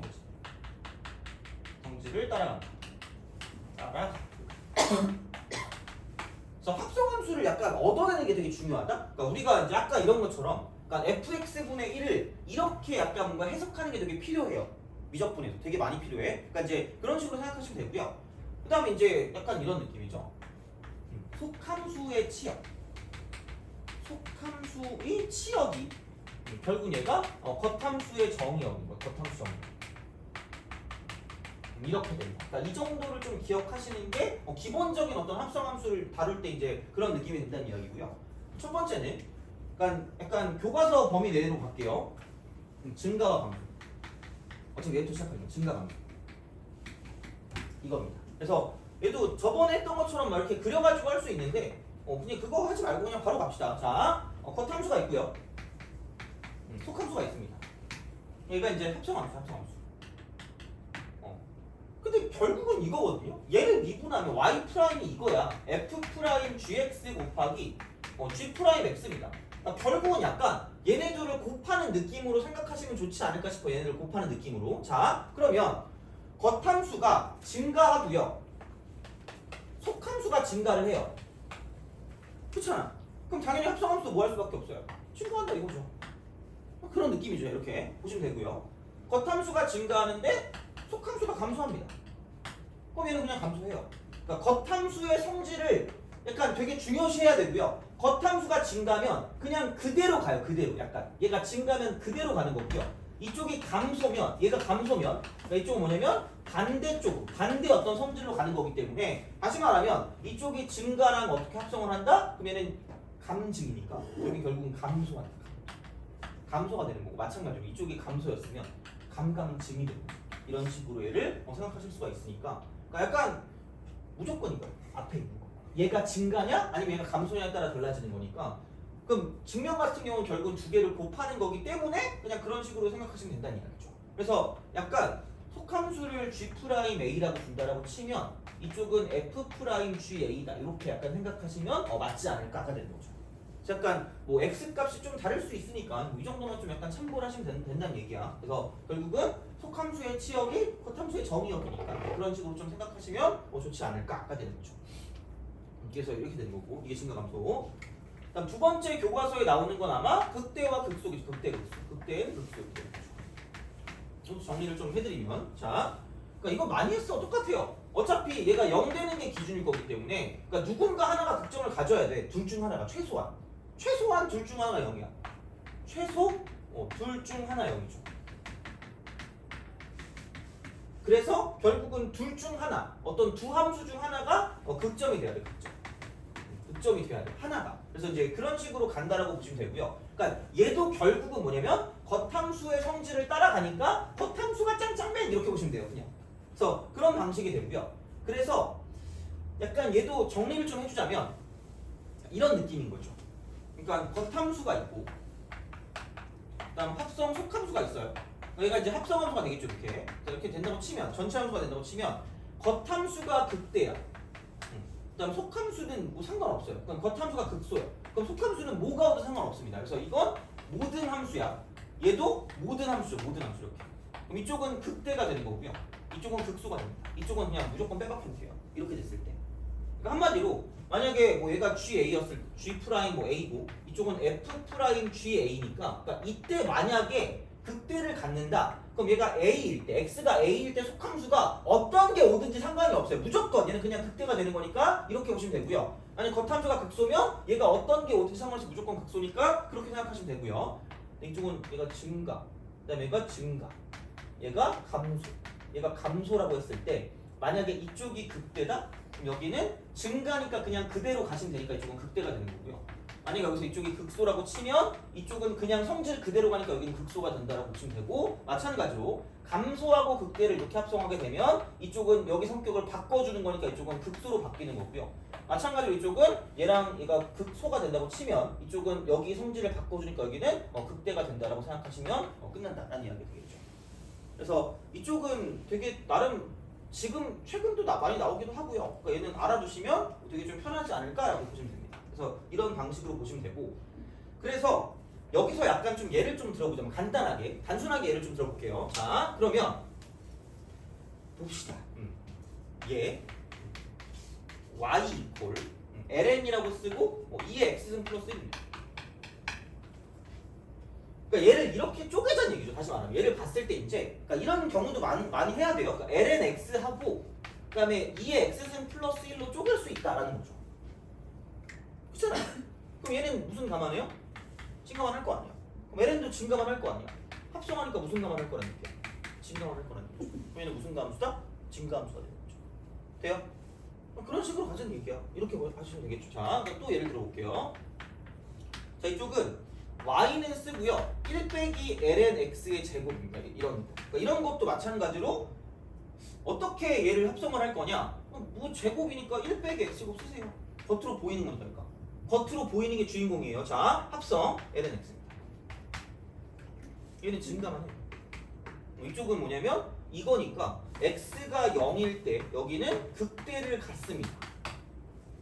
S1: 성질을 따라간다. 그래서 합성함수를 약간 얻어내는 게 되게 중요하다. 그러니까 우리가 이제 아까 이런 것처럼 그러니까 fx분의 1을 이렇게 약간 뭔가 해석하는 게 되게 필요해요. 미적분에서 되게 많이 필요해. 그러니까 이제 그런 식으로 생각하시면 되고요. 그 다음에 이제 약간 이런 느낌이죠. 속함수의 치역. 속함수의 치역이 결국 얘가 겉함수의 정의역인 거예요. 겉함수 정의역. 이렇게 됩니다. 그러니까 이 정도를 좀 기억하시는 게 기본적인 어떤 합성함수를 다룰 때 이제 그런 느낌이 든다는 이야기고요. 첫 번째는 약간 교과서 범위 내로 갈게요. 증가와 감소. 어차피 얘부터 시작하죠. 증가 감소. 이겁니다. 그래서 얘도 저번에 했던 것처럼 막 이렇게 그려가지고 할 수 있는데 그냥 그거 하지 말고 그냥 바로 갑시다. 자, 겉함수가 있고요. 속함수가 있습니다. 얘가 이제 합성함수. 근데 결국은 이거거든요. 얘를 미분하면 y 프라임이 이거야. f 프라임 gx 곱하기 g 프라임 x입니다. 그러니까 결국은 약간 얘네들을 곱하는 느낌으로 생각하시면 좋지 않을까 싶어. 얘네들을 곱하는 느낌으로. 자, 그러면 겉함수가 증가하고요. 속함수가 증가를 해요. 그렇잖아. 그럼 당연히 합성함수도 뭐 할 수밖에 없어요. 증가한다 이거죠. 그런 느낌이죠. 이렇게 보시면 되고요. 겉함수가 증가하는데 속함수가 감소합니다. 그럼 얘는 그냥 감소해요. 그러니까 겉함수의 성질을 약간 되게 중요시해야 되고요. 겉함수가 증가하면 그냥 그대로 가요. 그대로. 약간 얘가 증가하면 그대로 가는 거고요. 이쪽이 감소면 얘가 감소면 그러니까 이쪽은 뭐냐면 반대쪽 반대 어떤 성질로 가는 거기 때문에 다시 말하면 이쪽이 증가랑 어떻게 합성을 한다? 그럼 얘는 감증이니까 여기 결국은 감소한다. 감소가 되는 거고 마찬가지로 이쪽이 감소였으면 감감증이 되는 거고 이런 식으로 얘를 생각하실 수가 있으니까 그러니까 약간 무조건 이거예요. 앞에 있는 거. 얘가 증가냐 아니면 얘가 감소냐에 따라 달라지는 거니까 그럼 증명 같은 경우는 결국은 두 개를 곱하는 거기 때문에 그냥 그런 식으로 생각하시면 된다는 이야기죠. 그래서 약간 속함수를 G'A라고 준다라고 치면 이쪽은 F'GA다 이렇게 약간 생각하시면 맞지 않을까가 되는 거죠. 약간 뭐 x 값이 좀 다를 수 있으니까 이 정도만 좀 약간 참고를 하시면 된다는 얘기야. 그래서 결국은 속함수의 치역이 겉함수의 정의역이니까 그런 식으로 좀 생각하시면 좋지 않을까가 되는 거죠. 그래서 이렇게 되는 거고 이게 증가감소. 그다음 두 번째 교과서에 나오는 건 아마 극대와 극소겠죠. 극대, 극대는 극소 이렇게 되는 거죠. 이것도 정리를 좀 해드리면 자, 그러니까 이거 많이 했어. 똑같아요. 어차피 얘가 0 되는 게 기준일 거기 때문에 그러니까 누군가 하나가 극점을 가져야 돼. 둘 중 하나가 최소한 둘 중 하나가 0이야. 최소 둘 중 하나 0이죠. 그래서 결국은 둘 중 하나 어떤 두 함수 중 하나가 극점이 돼야 돼. 극점이 돼야 돼. 하나가. 그래서 이제 그런 식으로 간다라고 보시면 되고요. 그러니까 얘도 결국은 뭐냐면 겉함수의 성질을 따라가니까 겉함수가 짱짱맨 이렇게 보시면 돼요. 그냥. 그래서 그런 방식이 되고요. 그래서 약간 얘도 정리를 좀 해주자면 이런 느낌인 거죠. 그러니까 겉함수가 있고 그다음 합성 속함수가 있어요. 얘가 이제 합성함수가 되겠죠. 이렇게 된다고 치면 전체 함수가 된다고 치면 겉함수가 극대야. 그다음 속함수는 뭐 상관없어요. 그럼 겉함수가 극소예요. 그럼 속함수는 뭐가 오든 상관없습니다. 그래서 이건 모든 함수야. 얘도 모든 함수죠. 모든 함수 이렇게. 그럼 이쪽은 극대가 되는 거고요. 이쪽은 극소가 됩니다. 이쪽은 그냥 무조건 빼박혀도 돼요. 이렇게 됐을 때. 그러니까 한마디로 만약에 뭐 얘가 GA였을 G 프라임 뭐 A고 이쪽은 F 프라임 GA니까 그러니까 이때 만약에 극대를 갖는다. 그럼 얘가 A일 때 X가 A일 때 속함수가 어떤 게 오든지 상관이 없어요. 무조건 얘는 그냥 극대가 되는 거니까 이렇게 보시면 되고요. 아니 겉함수가 극소면 얘가 어떤 게 오든지 상관없이 무조건 극소니까 그렇게 생각하시면 되고요. 이쪽은 얘가 증가 그다음에 얘가 증가 얘가 감소 얘가 감소라고 했을 때 만약에 이쪽이 극대다? 그럼 여기는 증가니까 그냥 그대로 가시면 되니까 이쪽은 극대가 되는 거고요. 만약에 여기서 이쪽이 극소라고 치면 이쪽은 그냥 성질 그대로 가니까 여기는 극소가 된다라고 보시면 되고 마찬가지로 감소하고 극대를 이렇게 합성하게 되면 이쪽은 여기 성격을 바꿔주는 거니까 이쪽은 극소로 바뀌는 거고요. 마찬가지로 이쪽은 얘랑 얘가 극소가 된다고 치면 이쪽은 여기 성질을 바꿔주니까 여기는 극대가 된다라고 생각하시면 끝난다라는 이야기 되겠죠. 그래서 이쪽은 되게 나름 지금 최근도 많이 나오기도 하고요. 그러니까 얘는 알아두시면 되게 좀 편하지 않을까라고 보시면 됩니다. 그래서 이런 방식으로 보시면 되고 그래서 여기서 약간 좀 예를 좀 들어보자면 간단하게 단순하게 예를 좀 들어볼게요. 자 그러면 봅시다. 얘 y 이퀄 ln이라고 쓰고 2의 x승 플러스 1입니다. 그러니까 얘를 이렇게 쪼개자는 얘기죠. 다시 말하면 얘를 봤을 때 이제 그러니까 이런 경우도 많이 해야 돼요. 그러니까 lnx하고 그 다음에 2의 x승 플러스 1로 쪼갤 수 있다라는 거죠. 그렇잖아요. 그럼 얘는 무슨 감안해요? 증가만 할 거 아니야. 그럼 ln도 증가만 할 거 아니야. 합성하니까 무슨 감안 할 거라는 얘기야? 증가만 할 거라는 거죠. 그럼 얘는 무슨 감수다? 증가함수가 되는 거죠. 돼요? 그런 식으로 가자는 얘기야. 이렇게 하시면 되겠죠. 자, 그럼 또 예를 들어볼게요. 자, 이쪽은 y는 쓰고요. 1 빼기 ln x의 제곱입니다. 이런 거. 그러니까 이런 것도 마찬가지로 어떻게 얘를 합성을 할 거냐? 뭐 제곱이니까 1 빼기 x제곱 쓰세요. 겉으로 보이는 거니까. 겉으로 보이는 게 주인공이에요. 자, 합성 ln x입니다. 얘는 증가만 해요. 이쪽은 뭐냐면 이거니까 x가 0일 때 여기는 극대를 갖습니다.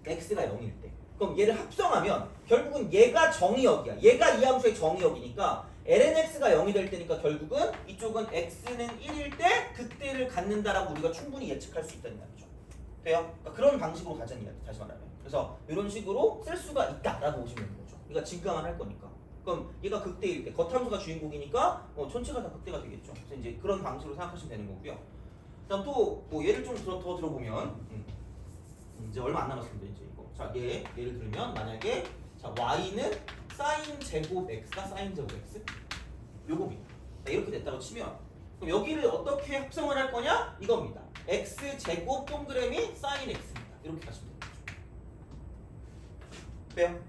S1: x가 0일 때. 그럼 얘를 합성하면 결국은 얘가 정의역이야. 얘가 이 함수의 정의역이니까 ln x가 0이 될 때니까 결국은 이쪽은 x는 1일 때 극대를 갖는다라고 우리가 충분히 예측할 수 있다는 말이죠. 돼요? 그러니까 그런 방식으로 가자는 이야기, 다시 말하면. 그래서 이런 식으로 쓸 수가 있다라고 보시면 되는 거죠. 그러니까 증가만 할 거니까. 그럼 얘가 극대일 때 겉함수가 주인공이니까 전체가 다 극대가 되겠죠. 그래서 이제 그런 방식으로 생각하시면 되는 거고요. 그다음 또 뭐 예를 좀 더 들어보면 이제 얼마 안 남았습니다. 이제 이거. 자, 예를 들면 만약에 자 y는 사인 제곱 x가 사인 제곱 x 요겁니다. 이렇게 됐다고 치면 그럼 여기를 어떻게 합성을 할 거냐? 이겁니다. x 제곱 동그라미 사인 x입니다. 이렇게 가시면 됩니다. 돼요?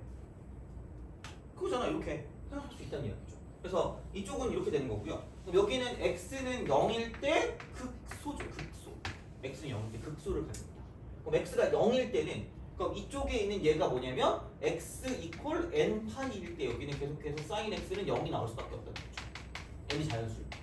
S1: 그거잖아. 이렇게 생각할 수 있다는 이야기죠. 그래서 이쪽은 이렇게 되는 거고요. 그럼 여기는 x는 0일 때 극소죠. 극소. x는 0일 때 극소를 가집니다. 그럼 x가 0일 때는 그럼 이쪽에 있는 얘가 뭐냐면 x 이퀄 n 파이일 때 여기는 계속해서 사인 x는 0이 나올 수밖에 없다는 거죠. n이 자연수일 때.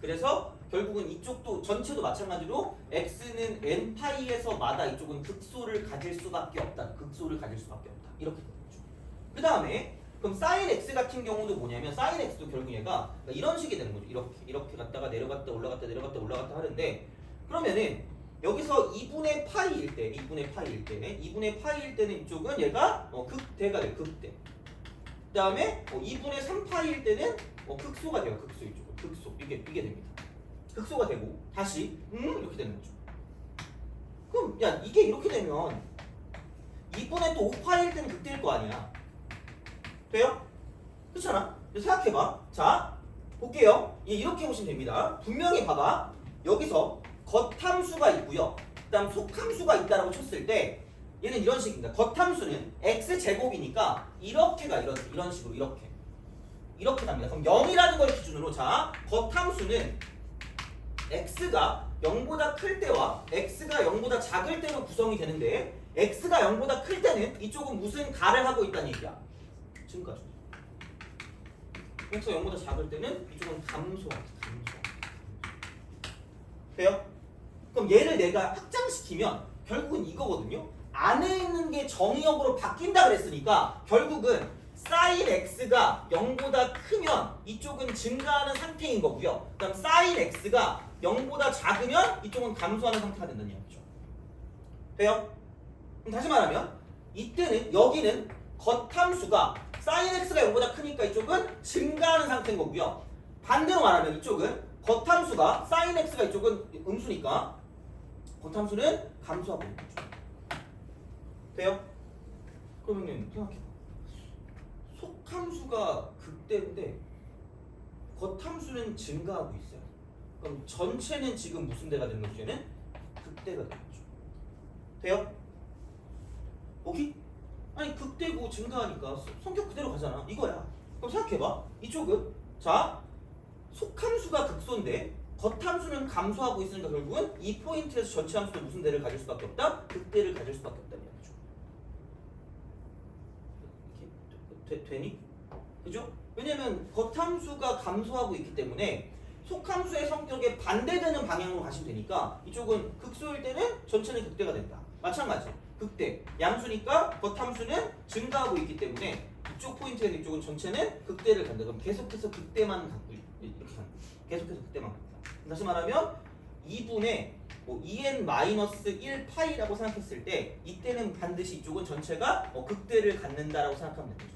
S1: 그래서 결국은 이쪽도 전체도 마찬가지로 x는 n 파이에서마다 이쪽은 극소를 가질 수밖에 없다. 극소를 가질 수밖에 없다. 이렇게 되는 거죠. 그 다음에 그럼 사인 x 같은 경우도 뭐냐면 사인 x도 결국 얘가 이런 식이 되는 거죠. 이렇게 갔다가 내려갔다 올라갔다 내려갔다 올라갔다 하는데 그러면은 여기서 2분의 파이일 때 2분의 파이일 때는 이쪽은 얘가 극대가 돼요. 극대. 그 다음에 2분의 3파이일 때는 극소가 돼요. 극소 이쪽은. 극소. 이게 됩니다. 극소가 되고 다시 이렇게 되는 거죠. 그럼 야 이게 이렇게 되면 2분의 또 5파일 때는 극대일 거 아니야. 돼요? 그렇잖아. 생각해봐. 자 볼게요. 이렇게 보시면 됩니다. 분명히 봐봐. 여기서 겉함수가 있고요. 그 다음 속함수가 있다라고 쳤을 때 얘는 이런 식입니다. 겉함수는 x제곱이니까 이렇게가 이런 식으로 이렇게 갑니다. 그럼 0이라는 걸 기준으로 자 겉함수는 x가 0보다 클 때와 x가 0보다 작을 때로 구성이 되는데 x가 0보다 클 때는 이쪽은 무슨 가를 하고 있다는 얘기야? 증가죠. x가 0보다 작을 때는 이쪽은 감소합니다. 돼요? 그럼 얘를 내가 확장시키면 결국은 이거거든요. 안에 있는 게 정의역으로 바뀐다 그랬으니까 결국은 사인 x가 0보다 크면 이쪽은 증가하는 상태인 거고요. 그다음 사인 x가 0보다 작으면 이쪽은 감소하는 상태가 된다는 얘기죠. 돼요? 그럼 다시 말하면 이때는 여기는 겉함수가 사인 x가 0보다 크니까 이쪽은 증가하는 상태인 거고요. 반대로 말하면 이쪽은 겉함수가 사인 x가 이쪽은 음수니까 겉함수는 감소하고 있는 거죠. 돼요? 그러면 생각해봐. 속함수가 극대인데 겉함수는 증가하고 있어요. 그럼 전체는 지금 무슨 대가 되는 거죠? 얘는 극대가 되는 거죠. 돼요? 오케이? 아니 극대고 증가하니까 성격 그대로 가잖아. 이거야. 그럼 생각해봐. 이쪽은 자 속함수가 극소인데 겉함수는 감소하고 있으니까 결국은 이 포인트에서 전체 함수도 무슨 대를 가질 수밖에 없다? 극대를 가질 수밖에 없다는 얘기죠. 되니? 그죠? 왜냐면 겉함수가 감소하고 있기 때문에 속함수의 성격에 반대되는 방향으로 가시면 되니까 이쪽은 극소일 때는 전체는 극대가 된다. 마찬가지. 극대. 양수니까 겉함수는 증가하고 있기 때문에 이쪽 포인트에서 이쪽은 전체는 극대를 간다. 그럼 계속해서 극대만 갖고 이렇게 간다. 계속해서 극대만 간다. 다시 말하면 2분의 2n-1 파이라고 생각했을 때 이때는 반드시 이쪽은 전체가 극대를 갖는다라고 생각하면 되죠.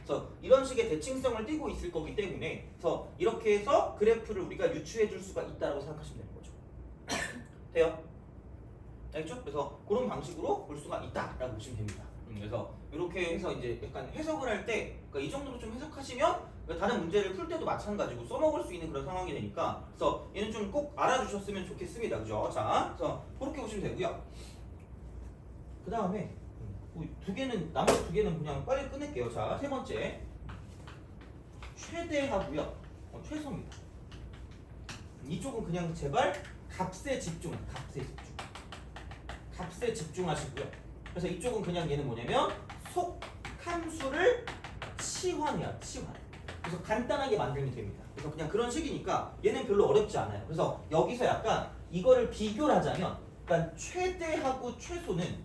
S1: 그래서 이런 식의 대칭성을 띠고 있을 거기 때문에 그래서 이렇게 해서 그래프를 우리가 유추해 줄 수가 있다라고 생각하시면 되는 거죠. 돼요? 알겠죠? 그래서 그런 방식으로 볼 수가 있다라고 보시면 됩니다. 그래서 이렇게 해서 이제 약간 해석을 할 때 그러니까 이 정도로 좀 해석하시면 다른 문제를 풀 때도 마찬가지고 써먹을 수 있는 그런 상황이 되니까 그래서 얘는 좀 꼭 알아주셨으면 좋겠습니다. 그죠? 자, 그래서 그렇게 보시면 되고요. 그 다음에 나머지 두 개는 그냥 빨리 끝낼게요. 자, 세 번째 최대하고요. 최소입니다. 이쪽은 그냥 제발 값에 집중해. 값에 집중하시고요. 그래서 이쪽은 그냥 얘는 뭐냐면 속함수를 치환해요. 그래서 간단하게 만들면 됩니다. 그래서 그냥 그런 식이니까 얘는 별로 어렵지 않아요. 그래서 여기서 약간 이거를 비교를 하자면 그러니까 최대하고 최소는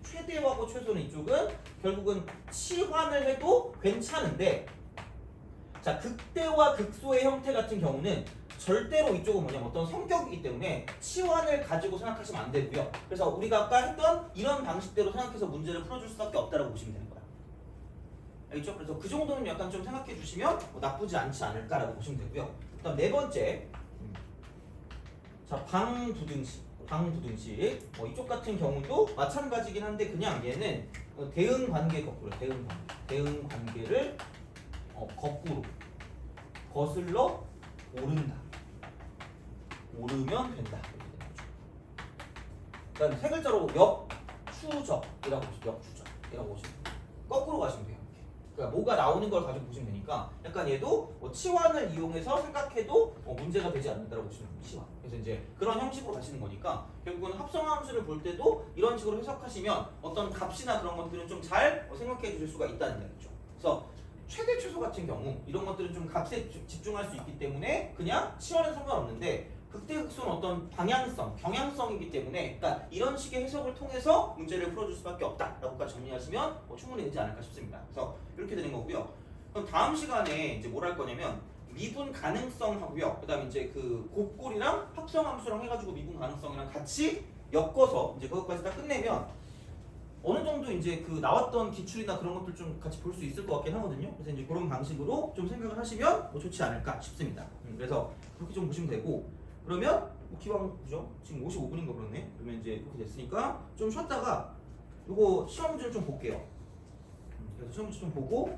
S1: 이쪽은 결국은 치환을 해도 괜찮은데 자 극대와 극소의 형태 같은 경우는 절대로 이쪽은 뭐냐면 어떤 성격이기 때문에 치환을 가지고 생각하시면 안 되고요. 그래서 우리가 아까 했던 이런 방식대로 생각해서 문제를 풀어줄 수밖에 없다라고 보시면 되는 거야. 알겠죠? 그래서 그 정도는 약간 좀 생각해 주시면 뭐 나쁘지 않지 않을까라고 보시면 되고요. 그다음 네 번째, 자 방부등식. 이쪽 같은 경우도 마찬가지긴 한데 그냥 얘는 대응 관계 거꾸로 대응 관계를 거꾸로 거슬러 오르면 된다. 그다음 세 글자로 역추적이라고 보시면 거꾸로 가시면 돼요. 그러니까 뭐가 나오는 걸 가지고 보시면 되니까 약간 얘도 치환을 이용해서 생각해도 문제가 되지 않는다고 보시면 됩니다. 치환. 그래서 이제 그런 형식으로 가시는 거니까 결국은 합성함수를 볼 때도 이런 식으로 해석하시면 어떤 값이나 그런 것들은 좀 잘 생각해 주실 수가 있다는 얘기죠. 그래서 최대 최소 같은 경우 이런 것들은 좀 값에 집중할 수 있기 때문에 그냥 치환은 상관없는데 극대극소는 어떤 방향성, 경향성이기 때문에 그러니까 이런 식의 해석을 통해서 문제를 풀어줄 수밖에 없다라고까지 정리하시면 충분히 되지 않을까 싶습니다. 그래서 이렇게 되는 거고요. 그럼 다음 시간에 이제 뭘 할 거냐면 미분 가능성 하고요. 그다음에 이제 그 곱골이랑 합성함수랑 해가지고 미분 가능성이랑 같이 엮어서 이제 그것까지 다 끝내면 어느 정도 이제 그 나왔던 기출이나 그런 것들 좀 같이 볼 수 있을 것 같긴 하거든요. 그래서 이제 그런 방식으로 좀 생각을 하시면 좋지 않을까 싶습니다. 그래서 그렇게 좀 보시면 되고. 그러면 기왕 그죠? 지금 55분인가 그렇네. 그러면 이제 이렇게 됐으니까 좀 쉬었다가 요거 시험 문제를 좀 볼게요. 그래서 시험 문제 좀 보고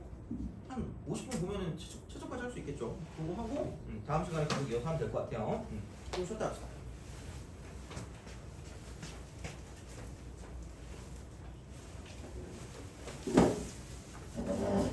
S1: 한 50분 보면은 최저까지 할 수 있겠죠. 그거 하고 다음 시간에 계속 이어서 하면 될 것 같아요. 좀 쉬었다 합시다.